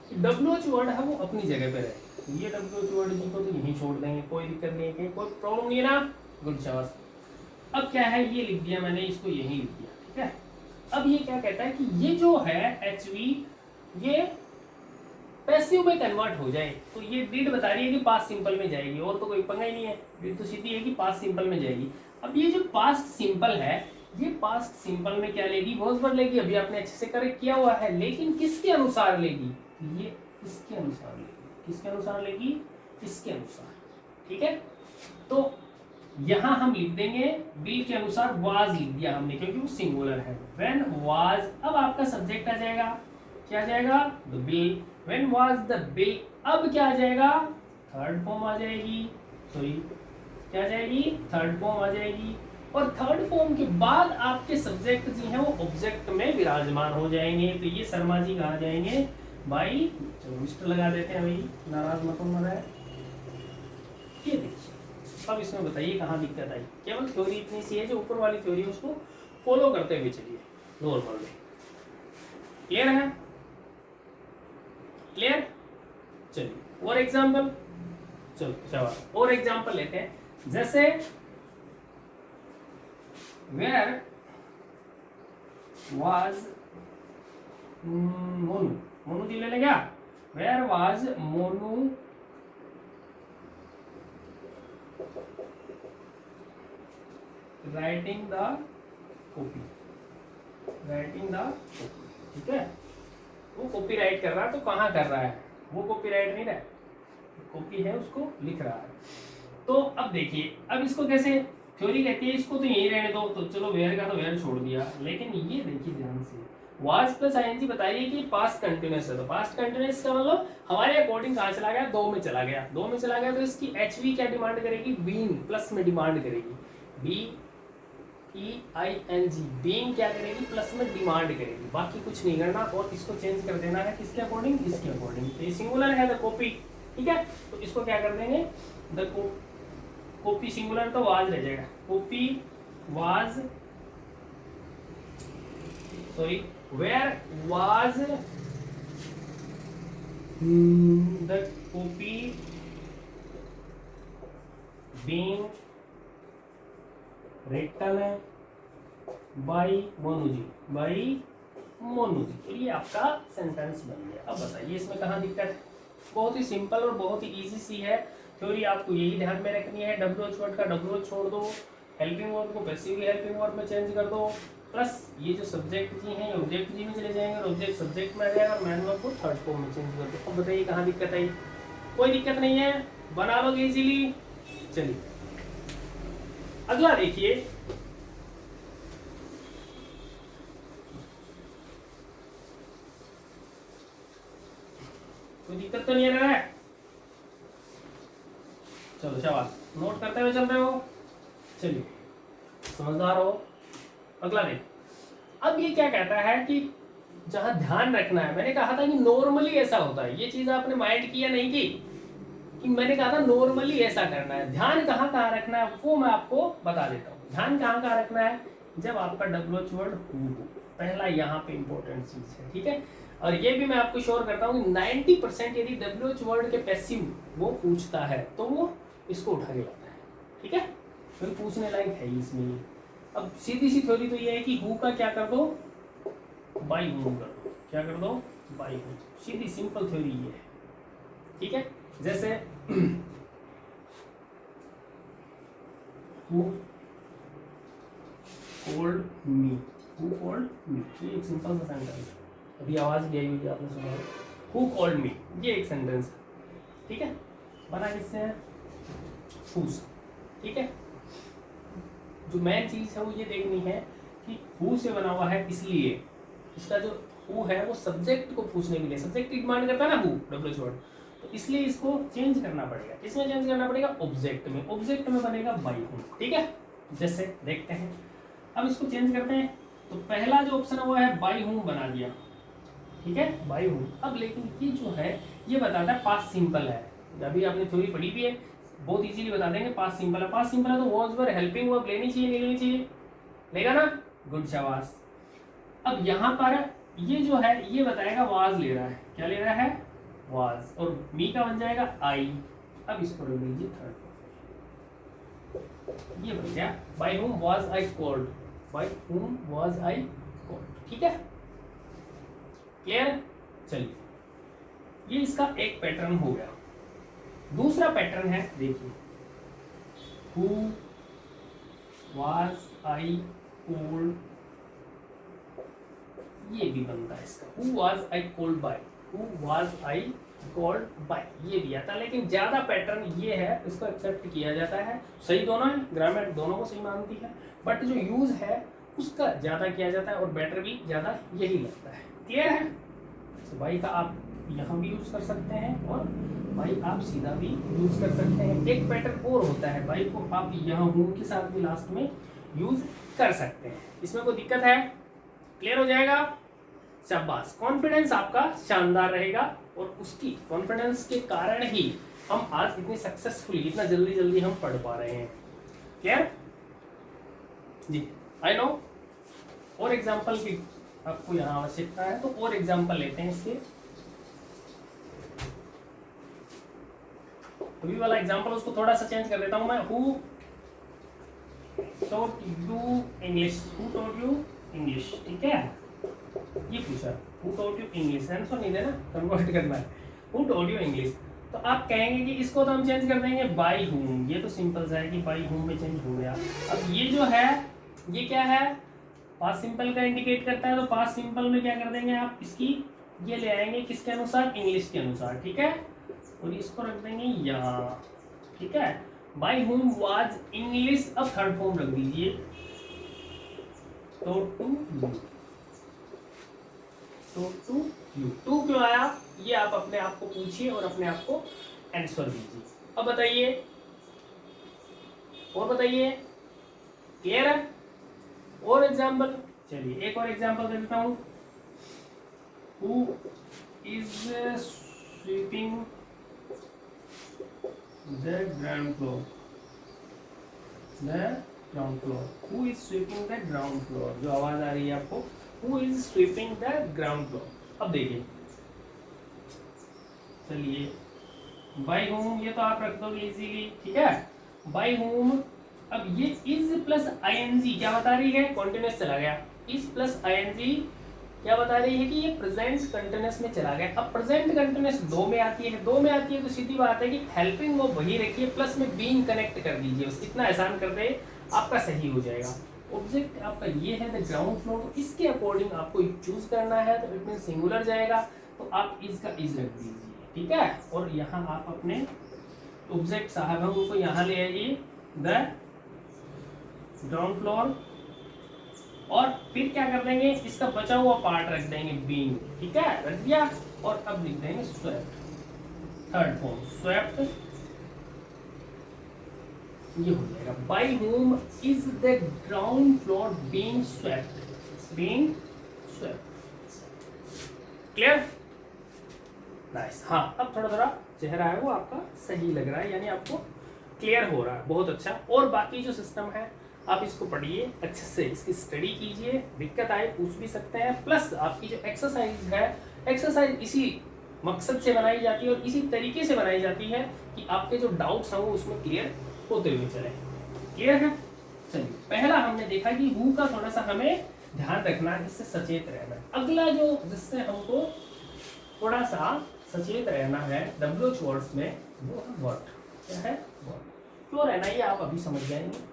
कि डब्ल्यूएच वर्ड है वो अपनी जगह पे रहे। ये डब्ल्यूएच वर्ड जी को तो यहीं छोड़ देंगे, कोई दिक्कत नहीं है, कोई प्रॉब्लम नहीं है ना। गुड शाबाश। अब क्या है, ये लिख दिया मैंने, इसको यही लिख दिया, ठीक है। अब ये क्या कहता है कि ये जो है एचवी ये पैसिव में कन्वर्ट हो जाए, तो ये डिड बता रही है कि पास्ट सिंपल में जाएगी, और तो कोई पंगा ही नहीं है, डिड तो सीधी है कि पास्ट सिंपल में जाएगी। अब ये जो पास्ट सिंपल है ये पास्ट सिंपल में क्या लेगी? वॉज वर्ड लेगी। अभी आपने अच्छे से करेक्ट किया हुआ है, लेकिन किसके अनुसार लेगी? ये इसके अनुसार लेगी। किसके अनुसार लेगी? इसके अनुसार, ठीक है। तो यहां हम लिख देंगे बिल के अनुसार वाज लिख दिया हमने क्योंकि वो सिंगुलर है। व्हेन वाज, अब आपका सब्जेक्ट आ जाएगा, क्या आ जाएगा? The bill. When was the bill, अब क्या आ जाएगा? थर्ड फॉर्म आ जाएगी, सॉरी क्या आ जाएगी? थर्ड फॉर्म आ जाएगी। और थर्ड फॉर्म के बाद आपके सब्जेक्ट जी हैं वो ऑब्जेक्ट में विराजमान हो जाएंगे। तो ये शर्मा जी कहाँ जाएंगे भाई? चलो मिस्टर लगा देते हैं भाई, नाराज मत होना है। ये देखिए, अब इसमें बताइए कहाँ दिक्कत आई। केवल थ्योरी इतनी सी है, जो ऊपर वाली थ्योरी है उसको फॉलो करते हुए चलिए नॉर्मल में। क्लियर है? क्लियर? चलिए और एग्जांपल, चलो शाबाश, और एग्जांपल लेते हैं। जैसे वेयर वाज मोनू, मोनू जी ले लें क्या? Where was Monu writing the copy, writing the copy, ठीक है। वो कॉपी राइट कर रहा है, तो कहाँ कर रहा है? वो कॉपी राइट नहीं रहा है, कॉपी है उसको लिख रहा है। तो अब देखिए, अब इसको कैसे थ्योरी कहती है, इसको तो यही रहने दो, तो चलो वेयर का तो वेयर छोड़ दिया। लेकिन ये देखिए ध्यान से, वाज प्लस आईएनजी बताइए कि पास्ट कंटिन्यूअस है, तो पास्ट कंटिन्यूअस का मतलब हमारे अकॉर्डिंग कहाँ चला गया? दो में चला गया। दो में चला गया तो इसकी एचवी क्या डिमांड करेगी? बीइंग प्लस में डिमांड करेगी। BEING बीइंग क्या करेगी? प्लस में डिमांड करेगी। बाकी कुछ नहीं करना, और इसको चेंज कर देना है किसके अकॉर्डिंग? इसके अकॉर्डिंग। तो ये सिंगुलर है द कॉपी, ठीक है। तो इसको क्या कर देंगे? द कॉपी सिंगुलर तो वाज रह जाएगा, copy was, sorry where was the copy being written by Monu ji, by Monu ji. तो ये आपका सेंटेंस बन गया। अब बताइए इसमें कहाँ दिक्कत है? बहुत ही सिंपल और बहुत ही इजी सी है थ्योरी, आपको यही ध्यान में रखनी है। डब्ल्यूएच वर्ड का डब्ल्यूएच छोड़ दो, हेल्पिंग वर्ब को पैसिव हेल्पिंग वर्ब में चेंज कर दो, प्लस ये जो सब्जेक्ट जी हैं ये ऑब्जेक्ट जी में चले जाएंगे और ऑब्जेक्ट सब्जेक्ट में आ जाएगा और मैन वर्ब को थर्ड फॉर्म में चेंज कर दो। अब बताइए कहाँ दिक्कत आई? कोई दिक्कत नहीं है, बना लोगे इजीली। चलिए अगला देखिए, कोई दिक्कत तो नहीं आ रहा है? चलो शाबाश, नोट करते हुए चल रहे हो, चलिए समझदार हो। अगला देख, अब ये क्या कहता है कि जहां ध्यान रखना है, मैंने कहा था कि नॉर्मली ऐसा होता है, ये चीज आपने माइंड किया नहीं की कि मैंने कहा था नॉर्मली ऐसा करना है। ध्यान कहाँ कहाँ रखना है वो मैं आपको बता देता हूँ। ध्यान कहाँ कहाँ रखना है, जब आपका WH वर्ड हु हो, पहला यहाँ पे इंपॉर्टेंट चीज है, ठीक है। और ये भी मैं आपको श्योर करता हूँ कि 90% यदि WH वर्ड के पैसिव वो पूछता है तो वो इसको उठा के लाता है, ठीक है, फिर पूछने लायक है ही इसमें। अब सीधी सी थ्योरी तो ये है कि हु का क्या कर दो, बाई हूम कर दो। क्या कर दो, by whom. Sidhi simple theory ये है, ठीक है। जैसे who called me, who called me, ये एक सिंपल सा सेंटेंस है। अभी आवाज भी आई हुई आपने सुना, हु कॉल्ड मी, ये एक सेंटेंस है, ठीक है। बना किससे है, हु से, ठीक है। जो मेन चीज है वो ये देखनी है कि हु से बना हुआ है, इसलिए इसका जो हु है वो सब्जेक्ट को पूछने के लिए, सब्जेक्ट की डिमांड करता है ना हु, WH वर्ड, तो इसलिए इसको चेंज करना पड़ेगा। इसमें चेंज करना पड़ेगा ऑब्जेक्ट में, ऑब्जेक्ट में बनेगा बाई हूम, ठीक है। जैसे देखते हैं, अब इसको चेंज करते हैं। तो पहला जो ऑप्शन है वो है बाई हूम बना दिया, ठीक है, बाई हूम। अब लेकिन ये जो है ये बताता है पास्ट सिंपल है, अभी आपने थ्योरी पढ़ी भी है, बहुत इजीली बता देंगे पास्ट सिंपल है। पास्ट सिंपल है तो वॉज वर हेल्पिंग वर्ब लेनी चाहिए, नहीं लेनी चाहिए, लेगा ना, गुड शाबाश। अब यहाँ पर ये जो है ये बताएगा वाज ले रहा है, क्या ले रहा है, वाज, और मी का बन जाएगा आई। अब इसको रख लीजिए थर्ड, ये बन गया by whom was I called, by whom was I called, ठीक है, क्लियर। चलिए ये इसका एक पैटर्न हो गया। दूसरा पैटर्न है, देखिए, हु वाज आई कॉल्ड, ये भी बनता है इसका, who was I called by, who was I called by, ये भी आता है। लेकिन ज्यादा पैटर्न ये है, इसको एक्सेप्ट किया जाता है, सही दोनों है, ग्रामर दोनों को सही मानती है, बट जो यूज है उसका ज्यादा किया जाता है और बेटर भी ज्यादा यही लगता है, क्लियर है। तो बाई का आप यहाँ भी यूज कर सकते हैं और भाई आप सीधा भी यूज कर सकते हैं। एक पैटर्न और होता है, भाई को आप यहाँ हूँ के साथ भी लास्ट में यूज कर सकते हैं, इसमें कोई दिक्कत है, क्लियर हो जाएगा, शाबाश। कॉन्फिडेंस आपका शानदार रहेगा और उसकी कॉन्फिडेंस के कारण ही हम आज इतनी सक्सेसफुली, इतना जल्दी जल्दी हम पढ़ पा रहे हैं, क्लियर जी। आई नो और एग्जाम्पल की आपको यहाँ आवश्यकता है, तो और एग्जाम्पल लेते हैं इसके। अभी वाला एग्जाम्पल उसको थोड़ा सा चेंज कर देता हूं मैं। Who taught you English, who taught you English, ठीक है, ये पूछा, who taught you English, answer नहीं देना, कन्वर्ट करना है, हु टॉट यू इंग्लिश। तो आप कहेंगे कि इसको तो हम चेंज कर देंगे बाय हूम, ये तो सिंपल सा है कि बाय हूम में चेंज हो गया। अब ये जो है ये क्या है, पास्ट सिंपल का इंडिकेट करता है, तो पास्ट सिंपल में क्या कर देंगे आप, इसकी ये ले आएंगे किसके अनुसार, इंग्लिश के अनुसार, ठीक है, और इसको रख देंगे यहाँ, ठीक है। बाय हुम वाज इंग्लिश, अब थर्ड फॉर्म रख दीजिए, तो टू यू, तो टू यू, टू क्यों आया ये आप अपने आप को पूछिए और अपने आप को आंसर दीजिए। अब बताइए, और बताइए, क्लियर है। और एग्जाम्पल, चलिए एक और एग्जाम्पल दे देता हूं। Who is sweeping the ground floor, the ground floor, who is sweeping the ground floor, जो आवाज आ रही है आपको, who is sweeping the ground floor। अब देखिए, चलिए by whom ये तो आप रख दोगे इजीली, ठीक है, by whom। अब ये is प्लस ing क्या बता रही है, कॉन्टिन्यूस चला गया, is प्लस ing क्या बता रही है कि ये प्रेजेंट कंटिन्यूअस में चला गया। अब प्रेजेंट कंटिन्यूअस दो में आती है, दो में आती है तो सीधी बात है कि हेल्पिंग वो वही रखिए, प्लस में बीइंग कनेक्ट कर दीजिए, बस इतना आसान कर दे, आपका सही हो जाएगा। ऑब्जेक्ट आपका ये है द ग्राउंड फ्लोर, तो इसके अकॉर्डिंग आपको चूज करना है, तो इट मीन सिंगुलर जाएगा, तो आप इसका इज रख दीजिए, ठीक है। और यहाँ आप अपने ऑब्जेक्ट साहब हैं उनको यहाँ ले आइए द ग्राउंड फ्लोर, और फिर क्या कर देंगे, इसका बचा हुआ पार्ट रख देंगे बीइंग, ठीक है, रख दिया। और अब लिख देंगे स्वेप्ट, थर्ड फॉर्म स्वेप्ट, ये हो जाएगा by whom is the ground floor being swept, being swept. Clear, nice. हाँ, अब थोड़ा थोड़ा चेहरा है वो आपका सही लग रहा है, यानी आपको क्लियर हो रहा है, बहुत अच्छा। और बाकी जो सिस्टम है आप इसको पढ़िए अच्छे से, इसकी स्टडी कीजिए, दिक्कत आए पूछ भी सकते हैं। प्लस आपकी जो एक्सरसाइज है, एक्सरसाइज इसी मकसद से बनाई जाती है और इसी तरीके से बनाई जाती है कि आपके जो डाउट्स हैं वो उसमें क्लियर होते हुए चले। क्लियर है, चलिए पहला हमने देखा कि हु का थोड़ा सा हमें ध्यान रखना है, इससे सचेत रहना है। अगला जो जिससे हमको थोड़ा सा सचेत रहना है WH वर्ड्स में, वो है व्हाट। क्या है, व्हाट। क्यों रहना है ये आप अभी समझ जाएंगे।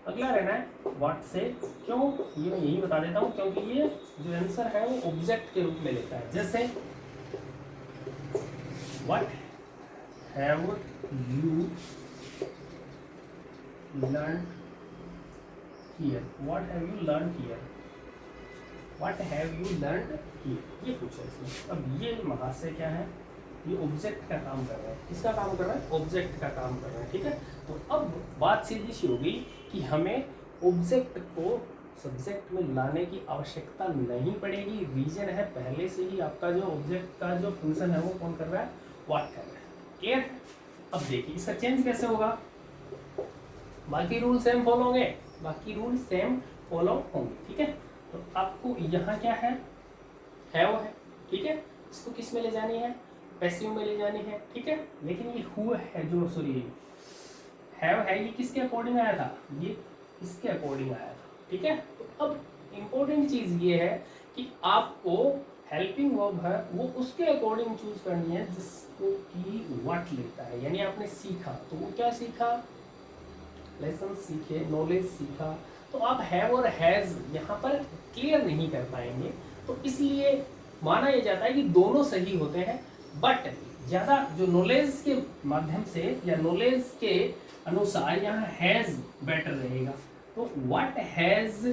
अगला रहना है व्हाट से, क्यों ये मैं यही बता देता हूँ, क्योंकि ये जो आंसर है वो ऑब्जेक्ट के रूप में लेता है। जैसे what have you learn here, what have you learn here, what have you learn here, ये पूछा इसने। अब ये महाशय क्या है, ये ऑब्जेक्ट का काम कर रहा है। किसका काम कर रहा है, ऑब्जेक्ट का काम कर रहा है, ठीक है। तो अब बात सीधी सी होगी कि हमें ऑब्जेक्ट को सब्जेक्ट में लाने की आवश्यकता नहीं पड़ेगी। रीजन है पहले से ही आपका जो ऑब्जेक्ट का जो फंक्शन है वो कौन कर रहा है, व्हाट कर रहा है। क्लियर। अब देखिए इसका चेंज कैसे होगा, बाकी रूल सेम फॉलो होंगे, बाकी रूल सेम फॉलो होंगे, ठीक है। तो आपको यहाँ क्या है है, ठीक है। इसको किस में ले जानी है, पैसिव में ले जानी है, ठीक है। लेकिन ये हु है जो, सॉरी हैव है, ये किसके अकॉर्डिंग आया था, ये इसके अकॉर्डिंग आया था, ठीक है। तो अब इम्पोर्टेंट चीज ये है कि आपको हेल्पिंग वर्ब है वो उसके अकॉर्डिंग चूज करनी है जिसको कि व्हाट लेता है। यानी आपने सीखा, तो वो क्या सीखा, लेसन सीखे, नॉलेज सीखा, तो आप हैव और हैज यहाँ पर क्लियर नहीं कर पाएंगे। तो इसलिए माना यह जाता है कि दोनों सही होते हैं, बट ज़्यादा जो नॉलेज के माध्यम से या नॉलेज के अनुसार यहाँ हैज बेटर रहेगा। तो what has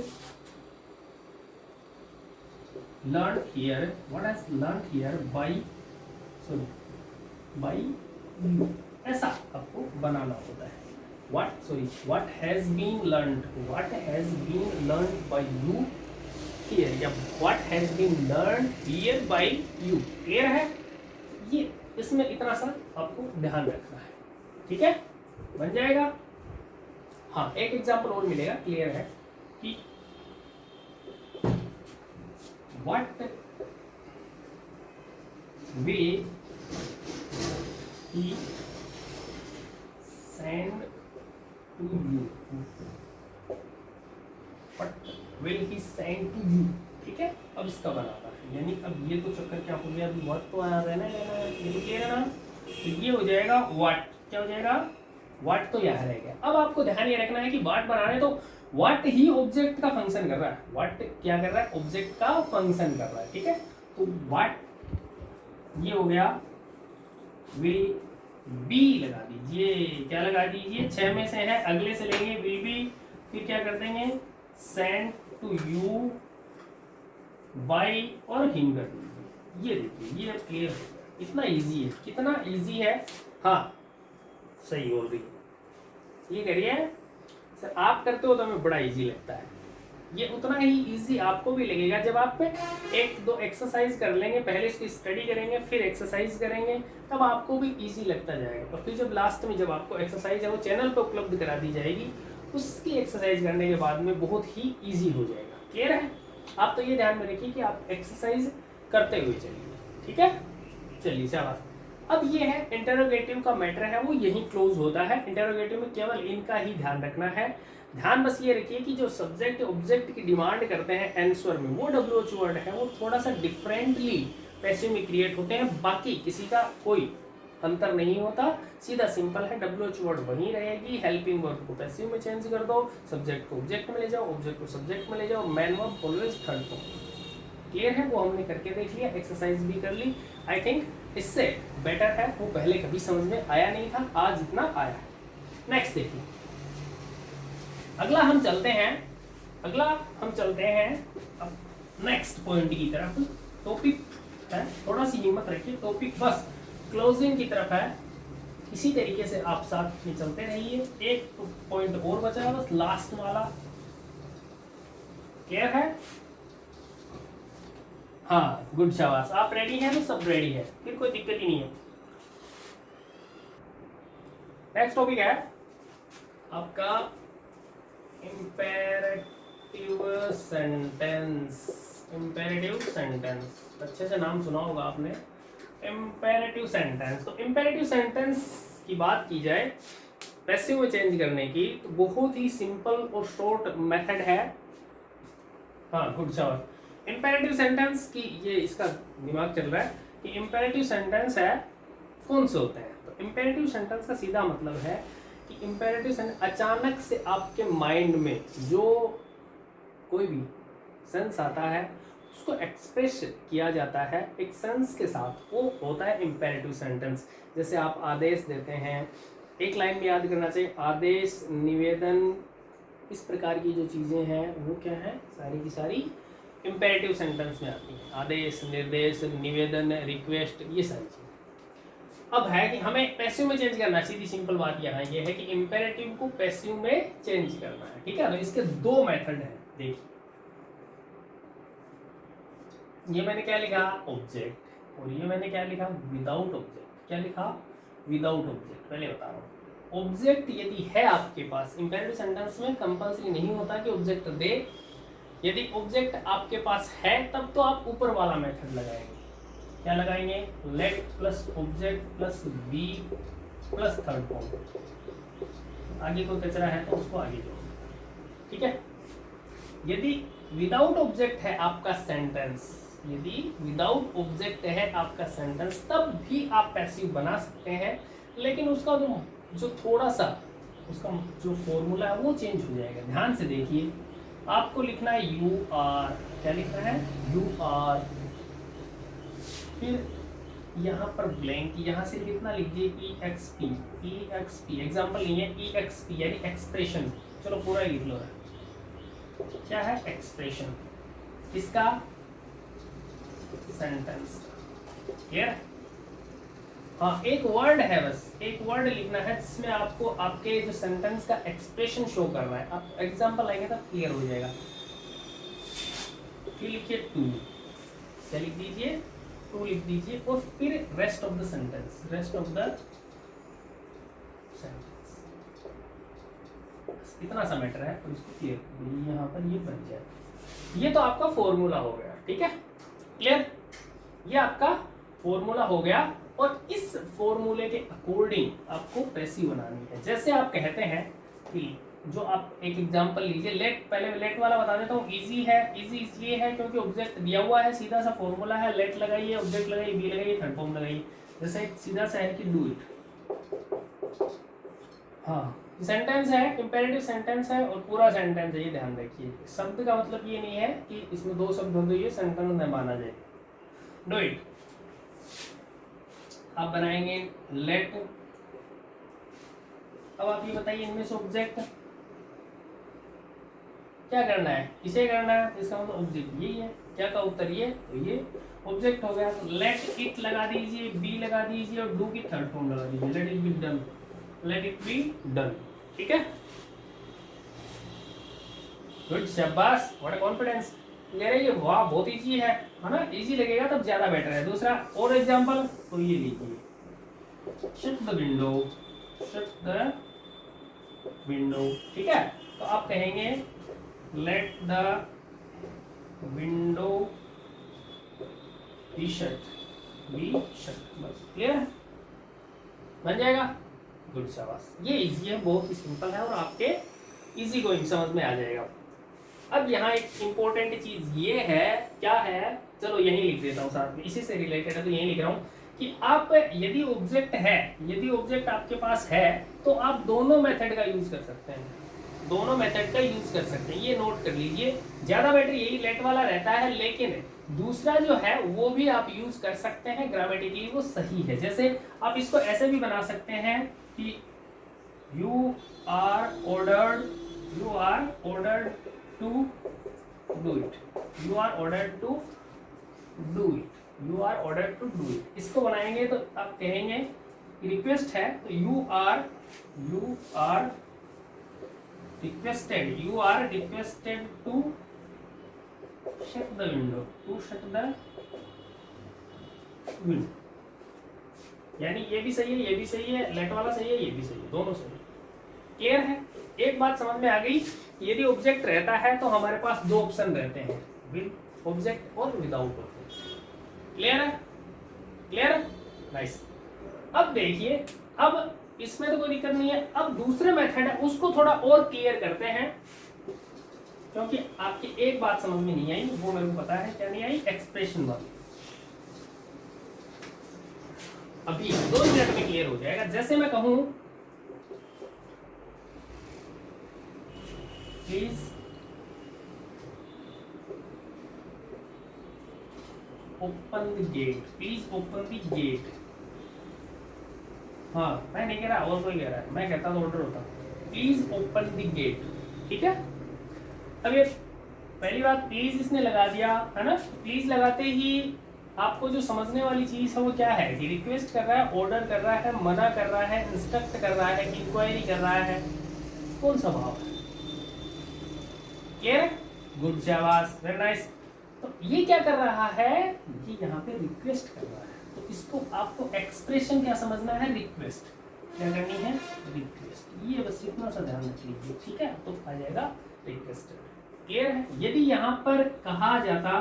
learn here, what has learn here by you, ऐसा आपको बनाना होता है। what has been learned by you here, या what has been learned here by you। Clear है, ये इसमें इतना सा आपको ध्यान रखना है, ठीक है, बन जाएगा। हाँ, एक एग्जांपल और मिलेगा, क्लियर है कि what will he send to you, what will he send to you, ठीक है। अब इसका बनाना है, यानी अब ये तो चक्कर क्या हो गया, अभी व्हाट तो आया रहना है, ये तो क्लियर है ना। तो ये हो जाएगा व्हाट, क्या हो जाएगा, व्हाट तो यहाँ रह गया। अब आपको ध्यान ये रखना है कि व्हाट बना रहे तो व्हाट ही ऑब्जेक्ट का फंक्शन कर रहा है, व्हाट क्या कर रहा है, ऑब्जेक्ट का फंक्शन कर रहा है, ठीक है। तो व्हाट ये हो गया, विल बी लगा दीजिए, क्या लगा दीजिए, 6 में से है, अगले से लेंगे विल बी, फिर क्या कर देंगे सेंड टू यू बाय और हिम कर दीजिए। ये देखिए ये क्लियर हो गया, इतना इजी है, कितना इजी है। हाँ सही बोल रही है, ये करिए सर, आप करते हो तो हमें बड़ा इजी लगता है, ये उतना ही इजी आपको भी लगेगा जब आप 1-2 एक्सरसाइज कर लेंगे, पहले इसकी स्टडी करेंगे फिर एक्सरसाइज करेंगे, तब आपको भी इजी लगता जाएगा। और फिर जब लास्ट में जब आपको एक्सरसाइज है वो चैनल पर उपलब्ध करा दी जाएगी, उसकी एक्सरसाइज करने के बाद में बहुत ही ईजी हो जाएगा। क्लियर है, आप तो ये ध्यान में रखिए कि आप एक्सरसाइज करते हुए चलिए, ठीक है। चलिए शाबाश। अब ये है इंटरोगेटिव का मैटर है वो यहीं क्लोज होता है। इंटरोगेटिव में केवल इनका ही ध्यान रखना है। ध्यान बस ये रखिए कि जो सब्जेक्ट ऑब्जेक्ट की डिमांड करते हैं आंसर में, वो WH वर्ड है वो थोड़ा सा डिफरेंटली पैसिव में क्रिएट होते हैं, बाकी किसी का कोई अंतर नहीं होता, सीधा सिंपल है, WH वर्ड वहीं रहेगी। हेल्पिंग वर्ब को पैसिव में चेंज कर दो, सब्जेक्ट को ऑब्जेक्ट में ले जाओ, ऑब्जेक्ट को सब्जेक्ट में ले जाओ, man verb always third form. Clear है? वो हमने करके देख लिया, एक्सरसाइज भी कर ली। आई थिंक इससे बेटर है, वो पहले कभी समझ में आया नहीं था, आज इतना आया है। नेक्स्ट देखिए, अगला हम चलते हैं अब नेक्स्ट पॉइंट की तरफ। टॉपिक है, थोड़ा सी हिम्मत रखिए, टॉपिक बस क्लोजिंग की तरफ है। इसी तरीके से आप साथ में चलते रहिए। एक पॉइंट और बचा है बस, लास्ट वाला। क्लियर है? हाँ, गुड, शाबाश। आप रेडी हैं तो सब रेडी है, फिर कोई दिक्कत ही नहीं है। नेक्स्ट टॉपिक है आपका इम्पेरेटिव सेंटेंस। इम्पेरेटिव सेंटेंस, अच्छे से नाम सुना होगा आपने, इम्पेरेटिव सेंटेंस। तो इम्पेरेटिव सेंटेंस की बात की जाए पैसिव में चेंज करने की, तो बहुत ही सिंपल और शॉर्ट मेथड है। हाँ, गुड, शाबाश। इम्पेरेटिव सेंटेंस की ये इसका दिमाग चल रहा है कि इम्पेरेटिव सेंटेंस है कौन से होते हैं। तो इम्पेरेटिव सेंटेंस का सीधा मतलब है कि इम्पेरेटिव सेंटेंस अचानक से आपके माइंड में जो कोई भी सेंस आता है उसको एक्सप्रेस किया जाता है एक सेंस के साथ, वो होता है इम्पेरेटिव सेंटेंस। जैसे आप आदेश देते हैं, एक लाइन में याद करना चाहिए, आदेश, निवेदन, इस प्रकार की जो चीज़ें हैं वो क्या है, सारी की सारी इम्पेरेटिव सेंटेंस में आती हैं। आदेश, निर्देश, निवेदन, रिक्वेस्ट, ये सारी चीज़ें। अब है कि हमें पैसिव में चेंज करना है। सीधी सिंपल बात यहाँ ये है कि इम्पेरेटिव को पैसिव में चेंज करना है। ठीक है, तो इसके दो मेथड हैं। देखिए, ये मैंने क्या लिखा, ऑब्जेक्ट, और ये मैंने क्या लिखा, विदाउट ऑब्जेक्ट। क्या लिखा, विदाउट ऑब्जेक्ट। पहले बता रहा हूँ, ऑब्जेक्ट यदि है आपके पास, इम्पेरेटिव सेंटेंस में कंपल्सरी नहीं होता कि ऑब्जेक्ट दे। यदि ऑब्जेक्ट आपके पास है तब तो आप ऊपर वाला मेथड लगाएंगे। क्या लगाएंगे, let plus object plus B plus third form. आगे कोई कचरा है तो उसको आगे जोड़ो। ठीक है, यदि विदाउट ऑब्जेक्ट है आपका सेंटेंस, यदि विदाउट ऑब्जेक्ट है आपका सेंटेंस, तब भी आप पैसिव बना सकते हैं, लेकिन उसका जो थोड़ा सा उसका जो फॉर्मूला है वो चेंज हो जाएगा। ध्यान से देखिए, आपको लिखना है यू आर। क्या लिखना है, यू आर, फिर यहाँ पर ब्लैंक, यहाँ से कितना लिख दिए, ई एक्स पी। एग्जाम्पल नहीं है, ई एक्स पी यानी एक्सप्रेशन। चलो पूरा ही लिख लो। क्या है, एक्सप्रेशन, इसका सेंटेंस। क्लियर? हाँ, एक वर्ड है, बस एक वर्ड लिखना है जिसमें आपको आपके जो सेंटेंस का एक्सप्रेशन शो कर रहा है। आप एग्जाम्पल आएंगे तो क्लियर हो जाएगा। फिर लिखिए टू, क्या लिख दीजिए, टू लिख दीजिए, और फिर rest of the sentence, rest of the sentence. इतना सा मैटर है, तो इसको क्लियर, यहाँ पर ये बन जाए। ये तो आपका फॉर्मूला हो गया। ठीक है, क्लियर? ये आपका फॉर्मूला हो गया, और इस फॉर्मूले के अकॉर्डिंग आपको पैसिव बनानी है। जैसे आप कहते हैं कि जो आप एक एग्जांपल लीजिए, लेट, पहले लेट वाला बता देता हूँ। इजी है, इजी इसलिए है क्योंकि ऑब्जेक्ट दिया हुआ है, सीधा सा फॉर्मूला है, लेट लगाइए, ऑब्जेक्ट लगाइए, बी लगाइए, थर्ड फॉर्म लगाइए। जैसे एक सीधा सा है कि डू इट। हाँ, सेंटेंस है, इंपेरेटिव सेंटेंस है और पूरा सेंटेंस है, ये ध्यान रखिए। शब्द का मतलब ये नहीं है कि इसमें दो शब्द हो तो ये सेंटेंस न माना जाए। डू इट, आप बनाएंगे लेट। अब आप ये बताइए, इनमें से ऑब्जेक्ट क्या करना है, इसे करना है, इसका मतलब ऑब्जेक्ट यही है। क्या का उत्तर ये, तो ये ऑब्जेक्ट हो गया। तो लेट इट लगा दीजिए, बी लगा दीजिए, और डू की थर्ड फॉर्म लगा दीजिए, let it be done, let it be done. ठीक है, गुड, शाबाश, व्हाट अ कॉन्फिडेंस। क्लियर है? ये वाह, बहुत इजी है ना? इजी लगेगा तब ज्यादा बेटर है। दूसरा और एग्जांपल, तो ये लीजिए, shut the window, shut the window. ठीक है, तो आप कहेंगे let the window be shut, be shut, बस। क्लियर, बन जाएगा। गुड, शाबाश। ये इजी है, बहुत ही सिंपल है, और आपके इजी गोइंग समझ में आ जाएगा। अब यहाँ एक इम्पोर्टेंट चीज ये है, क्या है, चलो यही लिख देता हूँ साथ में, इसी से रिलेटेड है तो यही लिख रहा हूँ कि आप यदि ऑब्जेक्ट आपके पास है तो आप दोनों मेथड का यूज कर सकते हैं, दोनों मेथड का यूज कर सकते हैं, ये नोट कर लीजिए। ज्यादा बेटर यही लेट वाला रहता है, लेकिन दूसरा जो है वो भी आप यूज कर सकते हैं, ग्रामेटिकली वो सही है। जैसे आप इसको ऐसे भी बना सकते हैं कि you are ordered to do it, you are ordered to do it, you are ordered to do it. इसको बनाएंगे तो आप कहेंगे रिक्वेस्ट है तो you are requested to shut the window, यानी ये भी सही है, ये भी सही है, लेट वाला सही है, ये भी सही है, दोनों सही है। क्लियर है? एक बात समझ में आ गई, यदि ऑब्जेक्ट रहता है तो हमारे पास दो ऑप्शन रहते हैं, विद ऑब्जेक्ट और विदाउट ऑब्जेक्ट। क्लियर है? क्लियर है? नाइस। अब देखिए, अब इसमें तो कोई दिक्कत नहीं है। अब दूसरे मेथड है उसको थोड़ा और क्लियर करते हैं, क्योंकि आपकी एक बात समझ में नहीं आई, वो मेरे को पता है क्या नहीं आई, एक्सप्रेशन वाली। अभी 2 मिनट में क्लियर हो जाएगा। जैसे मैं कहूं please open the gate, please open the gate. हाँ, मैं नहीं कह रहा, और कोई कह रहा है, मैं कहता तो ऑर्डर होता, प्लीज ओपन द गेट। ठीक है? अब ये पहली बात, प्लीज इसने लगा दिया है ना। प्लीज लगाते ही आपको जो समझने वाली चीज है वो क्या है कि रिक्वेस्ट कर रहा है, ऑर्डर कर रहा है, मना कर रहा है, इंस्ट्रक्ट कर रहा है कि इंक्वायरी कर रहा है, कौन सा भाव है? क्लियर है? गुड, शाबाश, वेरी नाइस। तो ये क्या कर रहा है कि यहाँ पे रिक्वेस्ट कर रहा है, तो इसको आपको एक्सप्रेशन क्या समझना है, रिक्वेस्ट क्या करनी है, रिक्वेस्ट। ये बस इतना सा ध्यान रख लीजिए, ठीक है? तो आ जाएगा रिक्वेस्ट। क्लियर है? यदि यहाँ पर कहा जाता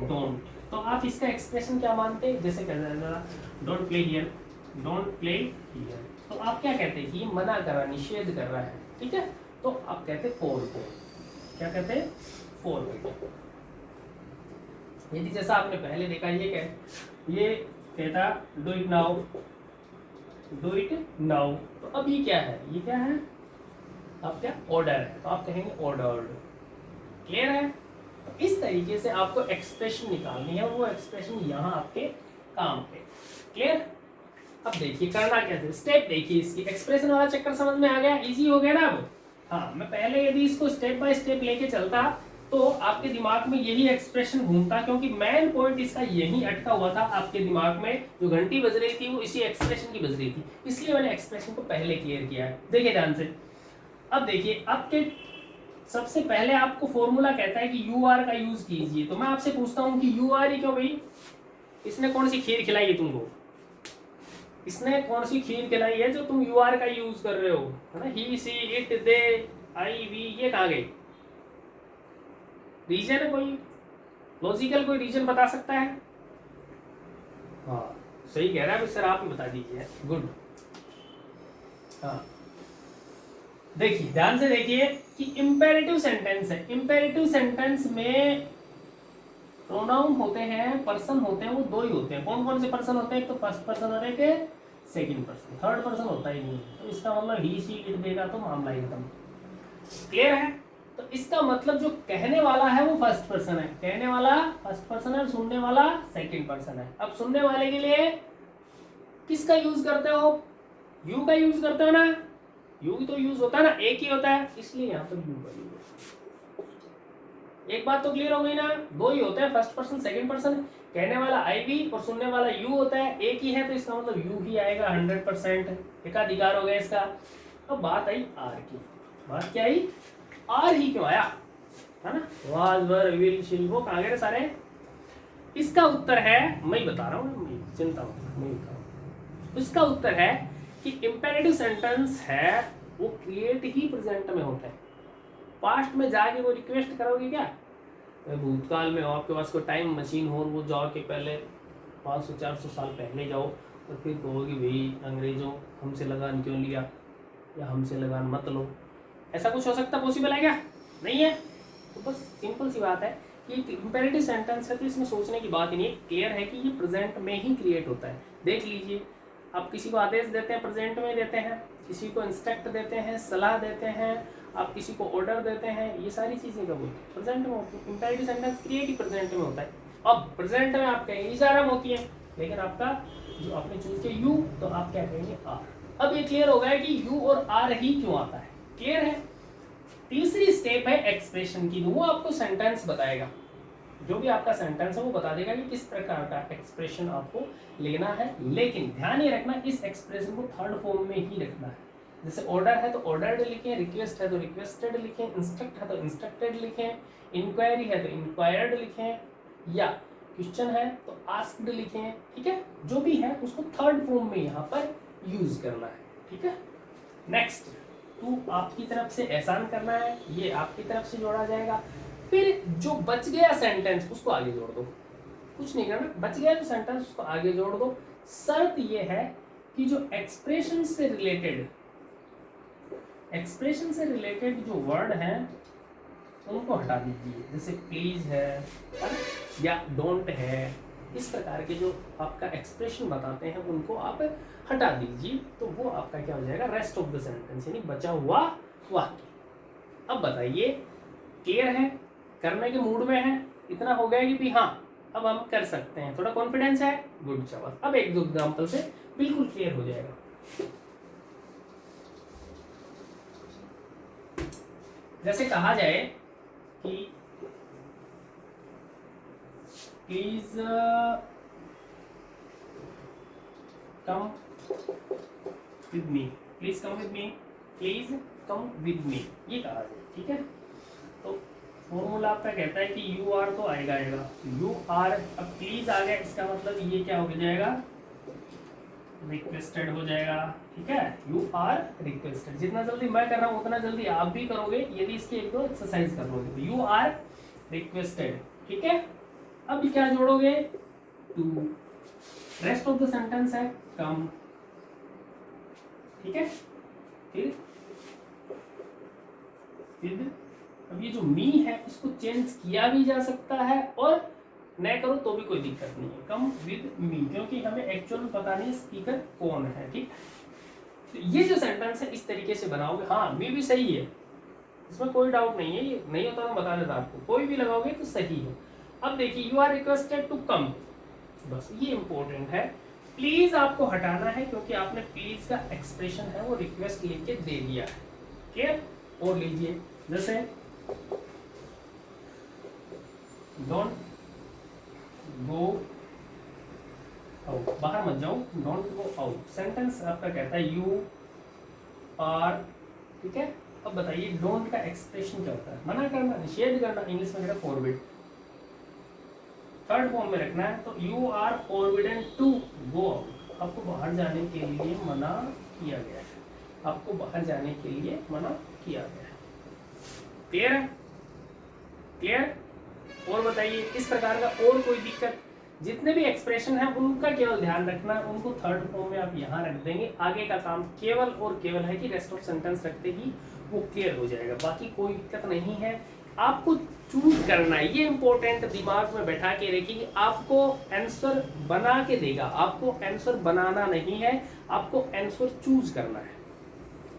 डोंट, तो आप इसका एक्सप्रेशन क्या मानते, जैसे कह रहा don't play here, don't play here, तो आप क्या कहते हैं कि ये मना कर रहा है, निषेध कर रहा है। ठीक है? तो आप कहते फॉरबिड, क्या कहते हैं, फॉरबिड। यदि जैसा आपने पहले देखा, ये कहता do it now, do it now, तो अब ये क्या है, ये क्या है, अब क्या ऑर्डर है, तो आप कहेंगे ऑर्डर्ड। क्लियर है? तो इस तरीके से आपको एक्सप्रेशन निकालनी है, वो एक्सप्रेशन यहाँ आपके काम पे। क्लियर? अब देखिए करना कैसे, स्टेप देखिए, इसकी एक्सप्रेशन वाला चक्कर समझ में आ गया, इजी हो गया ना अब। हाँ, मैं पहले यदि इसको स्टेप बाय स्टेप लेके चलता तो आपके दिमाग में यही एक्सप्रेशन घूमता, क्योंकि मेन पॉइंट इसका यही अटका हुआ था आपके दिमाग में, जो घंटी बज रही थी वो इसी एक्सप्रेशन की बज रही थी, इसलिए मैंने एक्सप्रेशन को पहले क्लियर किया है। देखिए ध्यान से, अब देखिए आपके सबसे पहले आपको फॉर्मूला कहता है कि यू आर का यूज कीजिए, तो मैं आपसे पूछता हूं कि यू आर ही क्यों भाई, इसने कौन सी खीर खिलाई है तुमको, इसने कौन सी खीर खिलाई है जो तुम यू आर का यूज कर रहे हो, है ना। ही, सी, इट, दे, आई, वी, ये कहाँ गए, रीजन है कोई, लॉजिकल कोई रीजन बता सकता है? हाँ सही कह रहा है सर, आप ही बता दीजिए। गुड। हाँ देखिए ध्यान से देखिए कि इंपेरेटिव सेंटेंस है, इंपेरेटिव सेंटेंस में प्रोनाउन होते हैं, पर्सन होते हैं, वो दो ही होते हैं। कौन कौन से पर्सन होते हैं, एक तो फर्स्ट पर्सन और एक सेकंड पर्सन, थर्ड पर्सन होता ही नहीं है। तो इसका मतलब ही, सी, इट देगा तो मामला ही खत्म। क्लियर है? तो इसका मतलब जो कहने वाला है वो फर्स्ट पर्सन है, कहने वाला फर्स्ट पर्सन है, सुनने वाला सेकंड पर्सन है। अब सुनने वाले के लिए किसका यूज करते हो, यू का यूज करते हो ना, यू तो यूज होता है ना, एक ही होता है, इसलिए यहाँ पर यू का यूज। एक बात तो क्लियर हो गई ना, दो ही होते हैं, फर्स्ट पर्सन सेकंड पर्सन, कहने वाला आई भी और सुनने वाला यू होता है, एक ही है, तो इसका मतलब यू ही आएगा 100%, एकाधिकार हो गया इसका। अब बात आई आर की, बात क्या आई, आर ही क्यों आया, है ना, वाज, वर, विल, शिल, वो कहाँ गए सारे। इसका उत्तर है, मैं बता रहा हूँ, चिंता मत, मैं बता रहा हूँ। इसका उत्तर है कि इंपेरेटिव सेंटेंस है वो क्रिएट ही प्रेजेंट में होता है। पास्ट में जाके वो रिक्वेस्ट करोगे क्या, भूतकाल में हो, आपके पास कोई टाइम मशीन हो, वो जाओ के पहले 500-400 साल पहले जाओ और फिर कहोगे भाई अंग्रेजों हमसे लगान क्यों लिया, या हमसे लगान मत लो, ऐसा कुछ हो सकता, पॉसिबल है क्या, नहीं है। तो बस सिंपल सी बात है कि इंपेरेटिव सेंटेंस है तो इसमें सोचने की बात ही नहीं है, क्लियर है कि ये प्रेजेंट में ही क्रिएट होता है। देख लीजिए, आप किसी को आदेश देते हैं प्रेजेंट में देते हैं, किसी को इंस्ट्रक्ट देते हैं, सलाह देते हैं, आप किसी को ऑर्डर देते हैं, ये सारी चीज़ें कब होती है? प्रेजेंट में होती है। इंपेरेटिव सेंटेंस क्रिएट ही प्रेजेंट में होता है। अब प्रेजेंट में आप कहेंगे इशारा में होती है, लेकिन आपका जो आपने चूज किया यू, तो आप क्या कहेंगे आर। अब ये क्लियर हो गया कि यू और आर ही क्यों आता है, क्लियर है। तीसरी स्टेप है एक्सप्रेशन की, वो आपको सेंटेंस बताएगा, जो भी आपका सेंटेंस है वो बता देगा कि किस प्रकार का एक्सप्रेशन आपको लेना है। लेकिन ध्यान ये रखना, इस एक्सप्रेशन को थर्ड फॉर्म में ही रखना है। जैसे ऑर्डर है तो ऑर्डर्ड लिखें, रिक्वेस्ट है तो रिक्वेस्टेड लिखें, इंस्ट्रक्ट है तो इंस्ट्रक्टेड लिखें, इंक्वायरी है तो इंक्वायर्ड लिखें, या क्वेश्चन है तो आस्क्ड लिखें, ठीक है। जो भी है उसको थर्ड फॉर्म में यहाँ पर यूज करना है, ठीक है। नेक्स्ट, टू आपकी तरफ से एहसान करना है, ये आपकी तरफ से जोड़ा जाएगा। फिर जो बच गया सेंटेंस उसको आगे जोड़ दो, कुछ नहीं करना, बच गया जो सेंटेंस उसको आगे जोड़ दो। शर्त ये है कि जो एक्सप्रेशन से रिलेटेड जो वर्ड हैं उनको हटा दीजिए, जैसे प्लीज है या डोंट है, इस प्रकार के जो आपका एक्सप्रेशन बताते हैं उनको आप हटा दीजिए, तो वो आपका क्या हो जाएगा, रेस्ट ऑफ द सेंटेंस, यानी बचा हुआ वाक्य। अब बताइए, क्लियर है, करने के मूड में है, इतना हो गया कि भी हाँ अब हम कर सकते हैं, थोड़ा कॉन्फिडेंस है, गुड शाबाश। अब एक दो एग्जांपल से बिल्कुल क्लियर हो जाएगा। जैसे कहा जाए कि please come with me, please come with me, please come with me, ये कहा जाए, ठीक है। तो फॉर्मूला आपका कहता है कि यू आर तो आएगा, यू आर, अब प्लीज आ गया, इसका मतलब ये क्या हो जाएगा, रिक्वेस्टेड हो जाएगा, ठीक है। यू आर रिक्वेस्टेड, जितना जल्दी मैं कर रहा हूँ उतना जल्दी आप भी करोगे यदि इसकी एक दो एक्सरसाइज कर लोगे। तो यू आर रिक्वेस्टेड, ठीक है। अब क्या जोड़ोगे, to, rest of the sentence है कम, ठीक है। फिर अब ये जो मी है इसको चेंज किया भी जा सकता है और न करो तो भी कोई दिक्कत नहीं है, कम विद मी, क्योंकि हमें एक्चुअल में पता नहीं स्पीकर कौन है, ठीक। तो ये जो सेंटेंस है इस तरीके से बनाओगे, हाँ मी भी सही है, इसमें कोई डाउट नहीं है, ये नहीं होता तो बता देता आपको, कोई भी लगाओगे तो सही है। अब देखिए, you are requested to come, बस ये इंपॉर्टेंट है। प्लीज आपको हटाना है क्योंकि आपने प्लीज का एक्सप्रेशन है वो रिक्वेस्ट लेके दे दिया है, क्लियर। और लीजिए, जैसे डोंट गो आउट, बाहर मत जाओ, डोंट गो आउट, सेंटेंस आपका कहता है यू आर, ठीक है। अब बताइए डोंट का एक्सप्रेशन क्या होता है, मना करना, निषेध करना, इंग्लिश में कहता है फॉरबिड, थर्ड फॉर्म में रखना है। तो you are forbidden to go out, आपको बाहर जाने के लिए मना किया गया है, आपको बाहर जाने के लिए मना किया गया है, क्लियर है, क्लियर। और बताइए इस प्रकार का और कोई दिक्कत, जितने भी एक्सप्रेशन है उनका केवल ध्यान रखना, उनको थर्ड फॉर्म में आप यहाँ रख देंगे, आगे का काम केवल और केवल है कि रेस्ट ऑफ सेंटेंस रखते ही वो क्लियर हो जाएगा, बाकी कोई दिक्कत नहीं है। आपको चूज करना है, ये इंपॉर्टेंट दिमाग में बैठा के रखिए कि आपको आंसर बना के देगा, आपको आंसर बनाना नहीं है, आपको आंसर चूज करना है,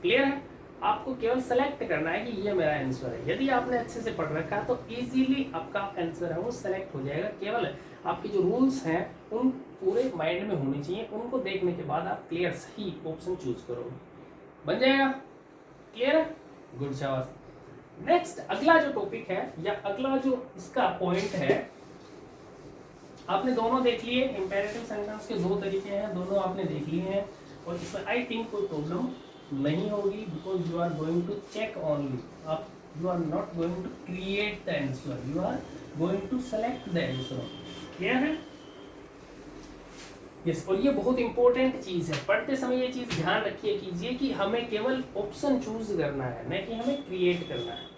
क्लियर है। आपको केवल सेलेक्ट करना है कि ये मेरा आंसर है, यदि आपने अच्छे से पढ़ रखा है तो इजीली आपका आंसर है वो सेलेक्ट हो जाएगा। केवल आपके जो रूल्स हैं उन पूरे माइंड में होने चाहिए, उनको देखने के बाद आप क्लियर सही ऑप्शन चूज करोगे, बन जाएगा, क्लियर है, गुड शाबाश। नेक्स्ट अगला जो टॉपिक है या अगला जो इसका पॉइंट है, आपने दोनों देख लिए, इंपेरेटिव सेंटेंस के दो तरीके हैं, दोनों आपने देख लिए हैं, और इसमें आई थिंक कोई प्रॉब्लम नहीं होगी, because you are going to check only, आप you are not going to create the answer, you are going to select the answer, clear है। यस, और ये बहुत इंपॉर्टेंट चीज है, पढ़ते समय ये चीज ध्यान रखिए कीजिए कि हमें केवल ऑप्शन चूज करना है, न कि हमें क्रिएट करना है।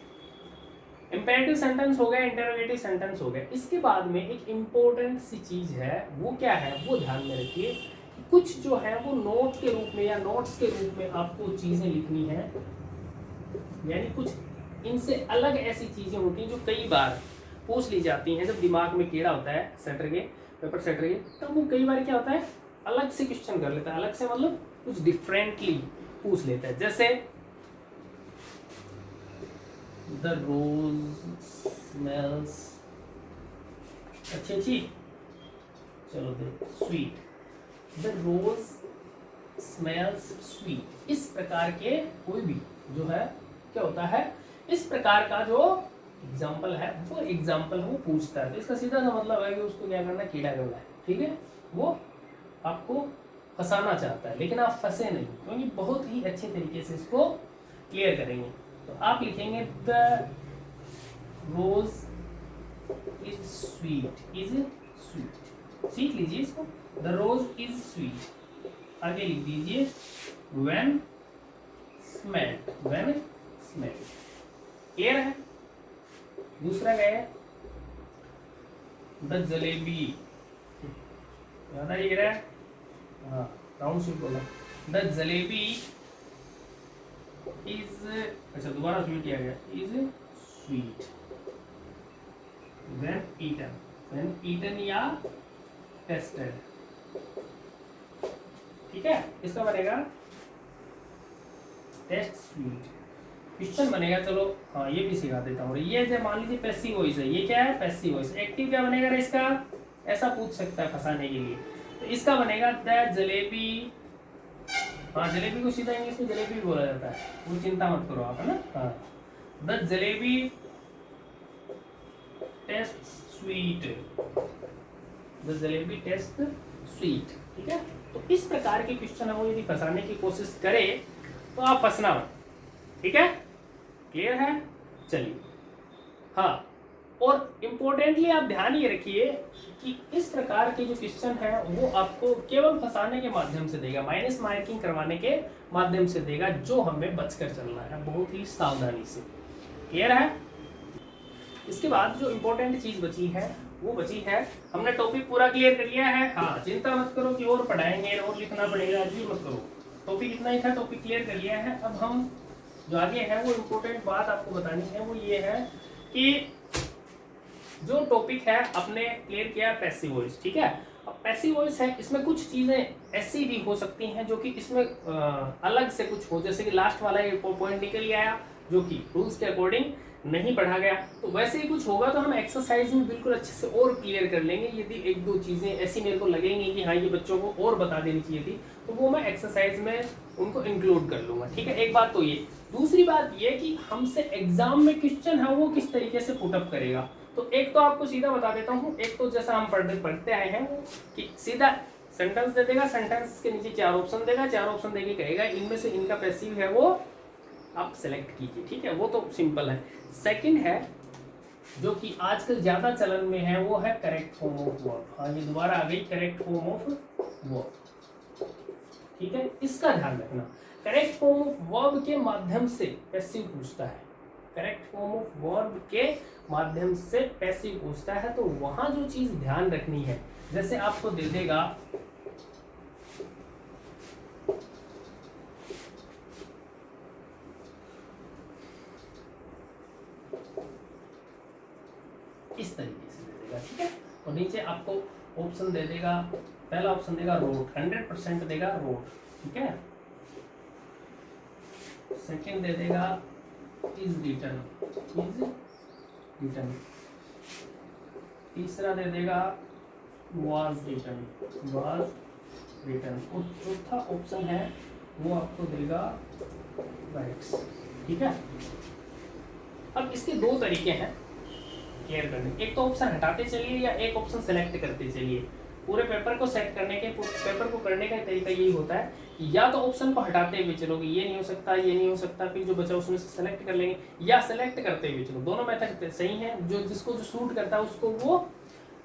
इंपेरेटिव सेंटेंस हो गया, इंटरोगेटिव सेंटेंस हो गया, इसके बाद में एक इंपॉर्टेंट सी चीज है, वो क्या है, वो ध्यान में रखिए। कुछ जो है वो नोट के रूप में या नोट्स के रूप में आपको चीजें लिखनी है, यानी कुछ इनसे अलग ऐसी चीजें होती हैं जो कई बार पूछ ली जाती हैं, जब दिमाग में कीड़ा होता है सेटर के, पेपर सेटर के, तब वो कई बार क्या होता है अलग से क्वेश्चन कर लेता है, अलग से मतलब कुछ डिफरेंटली पूछ लेता है। जैसे द रोज स्मेल्स अच्छी, चलो देख, sweet, the rose smells sweet, इस प्रकार के कोई भी जो है क्या होता है, इस प्रकार का जो एग्जाम्पल है वो एग्जाम्पल वो पूछता है। तो इसका सीधा सा मतलब है कि उसको क्या करना, कीड़ा करना है, ठीक है। वो आपको फंसाना चाहता है, लेकिन आप फंसे नहीं, क्योंकि बहुत ही अच्छे तरीके से इसको क्लियर करेंगे। तो आप लिखेंगे the rose is sweet, is sweet, सीख लीजिए इसको, द रोज इज स्वीट। आगे लिख दीजिए when smelled, when smelled, clear है। दूसरा क्या है, द जलेबी, याद आ रहा है, हाँ राउंड शेप बोला, द जलेबी इज, अच्छा दोबारा स्वीट किया गया, इज स्वीट when eaten या टेस्टेड, ठीक है। इसका बनेगा टेस्ट स्वीट, क्वेश्चन बनेगा, चलो हाँ ये भी सिखा देता हूँ। ये जो मान लीजिए पैसिव वॉइस है, ये क्या है पैसिव वॉइस, एक्टिव क्या बनेगा इसका, ऐसा पूछ सकता है फंसाने के लिए। तो इसका बनेगा द जलेबी, हाँ जलेबी को सीधा इंग्लिश में जलेबी भी बोला जाता है, वो चिंता मत करो आप, है ना। हाँ the jalebi test sweet, the jalebi test sweet, ठीक है। तो इस प्रकार के क्वेश्चन है वो यदि फंसाने की कोशिश करे तो आप फंसना मत, ठीक है, क्लियर है। चलिए हाँ, और इम्पोर्टेंटली आप ध्यान ये रखिए कि इस प्रकार के जो क्वेश्चन है वो आपको केवल फंसाने के माध्यम से देगा, माइनस मार्किंग करवाने के माध्यम से देगा, जो हमें बचकर चलना है बहुत ही सावधानी से, क्लियर है। इसके बाद जो इम्पोर्टेंट चीज बची है वो बची है, हमने टॉपिक पूरा क्लियर कर लिया है, हाँ चिंता मत करो कि और पढ़ाएंगे और लिखना पड़ेगा, ये मत करो, टॉपिक इतना ही था, टॉपिक क्लियर कर लिया है। अब हम जो आगे है वो इम्पोर्टेंट बात आपको बतानी है, वो ये है कि जो टॉपिक है अपने क्लियर किया पैसिव वॉइस, ठीक है। अब पैसिव वॉइस है, इसमें कुछ चीजें ऐसी भी हो सकती हैं जो कि इसमें अलग से कुछ हो, जैसे कि लास्ट वाला ये पॉइंट निकल आया जो कि रूल्स के अकॉर्डिंग नहीं पढ़ा गया, तो वैसे ही कुछ होगा तो हम एक्सरसाइज में बिल्कुल अच्छे से और क्लियर कर लेंगे। यदि एक दो चीजें ऐसी मेरे को लगेंगी कि हाँ ये बच्चों को और बता देनी चाहिए थी, तो वो मैं एक्सरसाइज में उनको इंक्लूड कर लूंगा, ठीक है। एक बात तो ये, दूसरी बात ये कि हमसे एग्जाम में क्वेश्चन है वो किस तरीके से पुटअप करेगा। तो एक तो आपको सीधा बता देता हूँ, एक तो जैसा हम पढ़ते आए हैं कि सीधा सेंटेंस दे देगा, सेंटेंस के नीचे 4 ऑप्शन देगा, 4 ऑप्शन देके कहेगा इनमें से इनका पैसिव है वो आप सेलेक्ट कीजिए, ठीक है, वो तो सिंपल है। सेकंड है जो कि आजकल ज्यादा चलन में है वो है करेक्ट फॉर्म ऑफ वर्ब, हाँ ये दोबारा आ गई करेक्ट फॉर्म ऑफ वर्ब, ठीक है, इसका ध्यान रखना। करेक्ट फॉर्म ऑफ वर्ब के माध्यम से पैसिव पूछता है, करेक्ट फॉर्म ऑफ वर्ब के माध्यम से पैसिव पूछता है, तो वहां जो चीज ध्यान रखनी है, जैसे आपको दे देगा इस तरीके से दे देगा, ठीक है, और नीचे आपको ऑप्शन दे देगा, पहला ऑप्शन देगा रोट, 100% देगा रोट, ठीक है। सेकंड दे देगा इज रिटन, तीसरा दे देगा वाज रिटन, और चौथा ऑप्शन है वो आपको देगा राइट्स, ठीक है। अब इसके 2 तरीके हैं क्लियर करने, एक तो ऑप्शन हटाते चलिए या एक ऑप्शन सेलेक्ट करते चलिए। पूरे पेपर को सेट करने के, पेपर को करने का तरीका यही होता है कि या तो ऑप्शन को हटाते हुए चलोगे, ये नहीं हो सकता, ये नहीं हो सकता, फिर जो बचा उसमें से सेलेक्ट कर लेंगे, या सेलेक्ट करते हुए चलो, दोनों मेथड सही है, जो जिसको जो सूट करता है उसको वो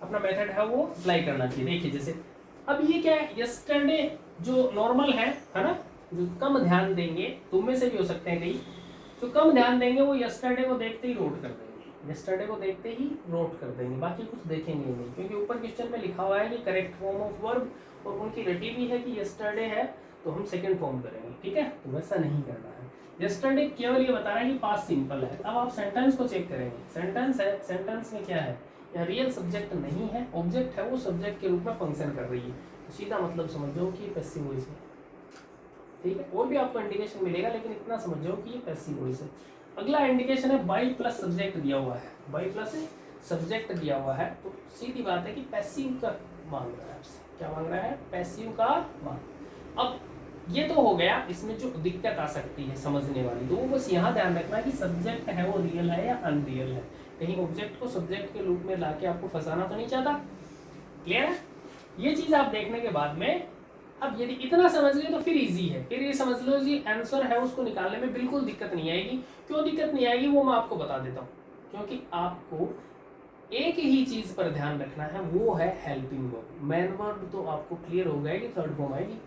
अपना मेथड है वो अप्लाई करना चाहिए। देखिए जैसे अब ये क्या है, यस्टरडे जो नॉर्मल है ना, जो कम ध्यान देंगे, तुम में से भी हो सकते हैं कई जो कम ध्यान देंगे, वो यस्टरडे को देखते ही रोट कर देंगे, यस्टरडे को देखते ही नोट कर देंगे, बाकी कुछ देखेंगे नहीं, क्योंकि ऊपर क्वेश्चन में लिखा हुआ है कि करेक्ट फॉर्म ऑफ वर्ब, और उनकी रटी भी है कि यस्टरडे है तो हम सेकंड फॉर्म करेंगे, ठीक है। तो वैसा नहीं करना है, यस्टरडे केवल ये बता रहा है कि पास्ट सिंपल है। अब आप सेंटेंस को चेक करेंगे, सेंटेंस है, सेंटेंस में क्या है, यहाँ रियल सब्जेक्ट नहीं है, ऑब्जेक्ट है, वो सब्जेक्ट के रूप में फंक्शन कर रही है, तो सीधा मतलब समझ जाओ कि ये पैसिव वॉइस है। ठीक है, और भी आपको इंडिकेशन मिलेगा, लेकिन इतना समझ जाओ कि ये पैसिव वॉइस है। अगला इंडिकेशन है बाई प्लस सब्जेक्ट दिया हुआ है, बाई प्लस सब्जेक्ट दिया हुआ है, तो सीधी बात है कि पैसिव का मांग रहा है आपसे। क्या मांग रहा है? पैसिव का मांग। अब ये तो हो गया, इसमें जो दिक्कत आ सकती है समझने वाली, तो वो बस यहाँ ध्यान रखना है कि सब्जेक्ट है वो रियल है या अनरियल है। कहीं ऑब्जेक्ट को सब्जेक्ट के रूप में लाके आपको फंसाना तो नहीं चाहता। क्लियर है? ये चीज आप देखने के बाद में, अब यदि इतना समझ गए तो फिर इजी है, फिर ये समझ लो जी आंसर है उसको निकालने में बिल्कुल दिक्कत नहीं आएगी। क्यों दिक्कत नहीं आएगी वो मैं आपको बता देता हूँ। क्योंकि आपको एक ही चीज पर ध्यान रखना है, वो है हेल्पिंग वर्ब। मेन वर्ब तो आपको क्लियर हो गया कि थर्ड फॉर्म आएगी।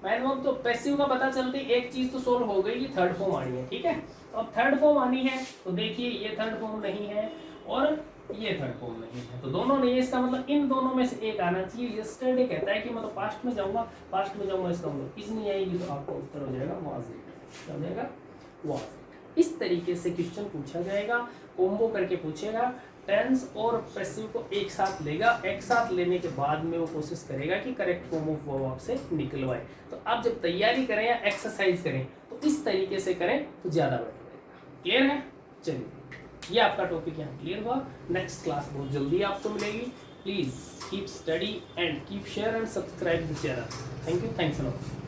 मेन वर्ब तो पैसिव का पता चलते एक चीज तो सोल्व हो गई कि थर्ड फॉर्म आनी है। ठीक है, तो अब थर्ड फॉर्म आनी है, तो देखिए ये थर्ड फॉर्म नहीं है और ये थर्ड फॉर्म नहीं है, तो दोनों नहीं है, इसका मतलब इन दोनों में से एक आना चाहिए। यस्टरडे कहता है कि मैं तो पास्ट में जाऊंगा, पास्ट में जाऊंगा, इसका मतलब इज नहीं आएगी, तो आपका उत्तर हो जाएगा वाज इट। क्या हो जाएगा? Was it. इस तरीके से क्वेश्चन पूछा जाएगा, कॉम्बो करके पूछेगा, टेंस और पैसिव को एक साथ लेगा, एक साथ लेने के बाद में वो कोशिश करेगा कि करेक्ट फॉर्म ऑफ वर्ब आपसे निकलवाए। तो आप जब तैयारी करें या एक्सरसाइज करें तो इस तरीके से करें तो ज़्यादा बेटर रहेगा। क्लियर है? चलिए, ये आपका टॉपिक यहाँ क्लियर हुआ। नेक्स्ट क्लास बहुत जल्दी आपको मिलेगी। Please keep study and keep share and subscribe the channel. Thank you, thanks a lot.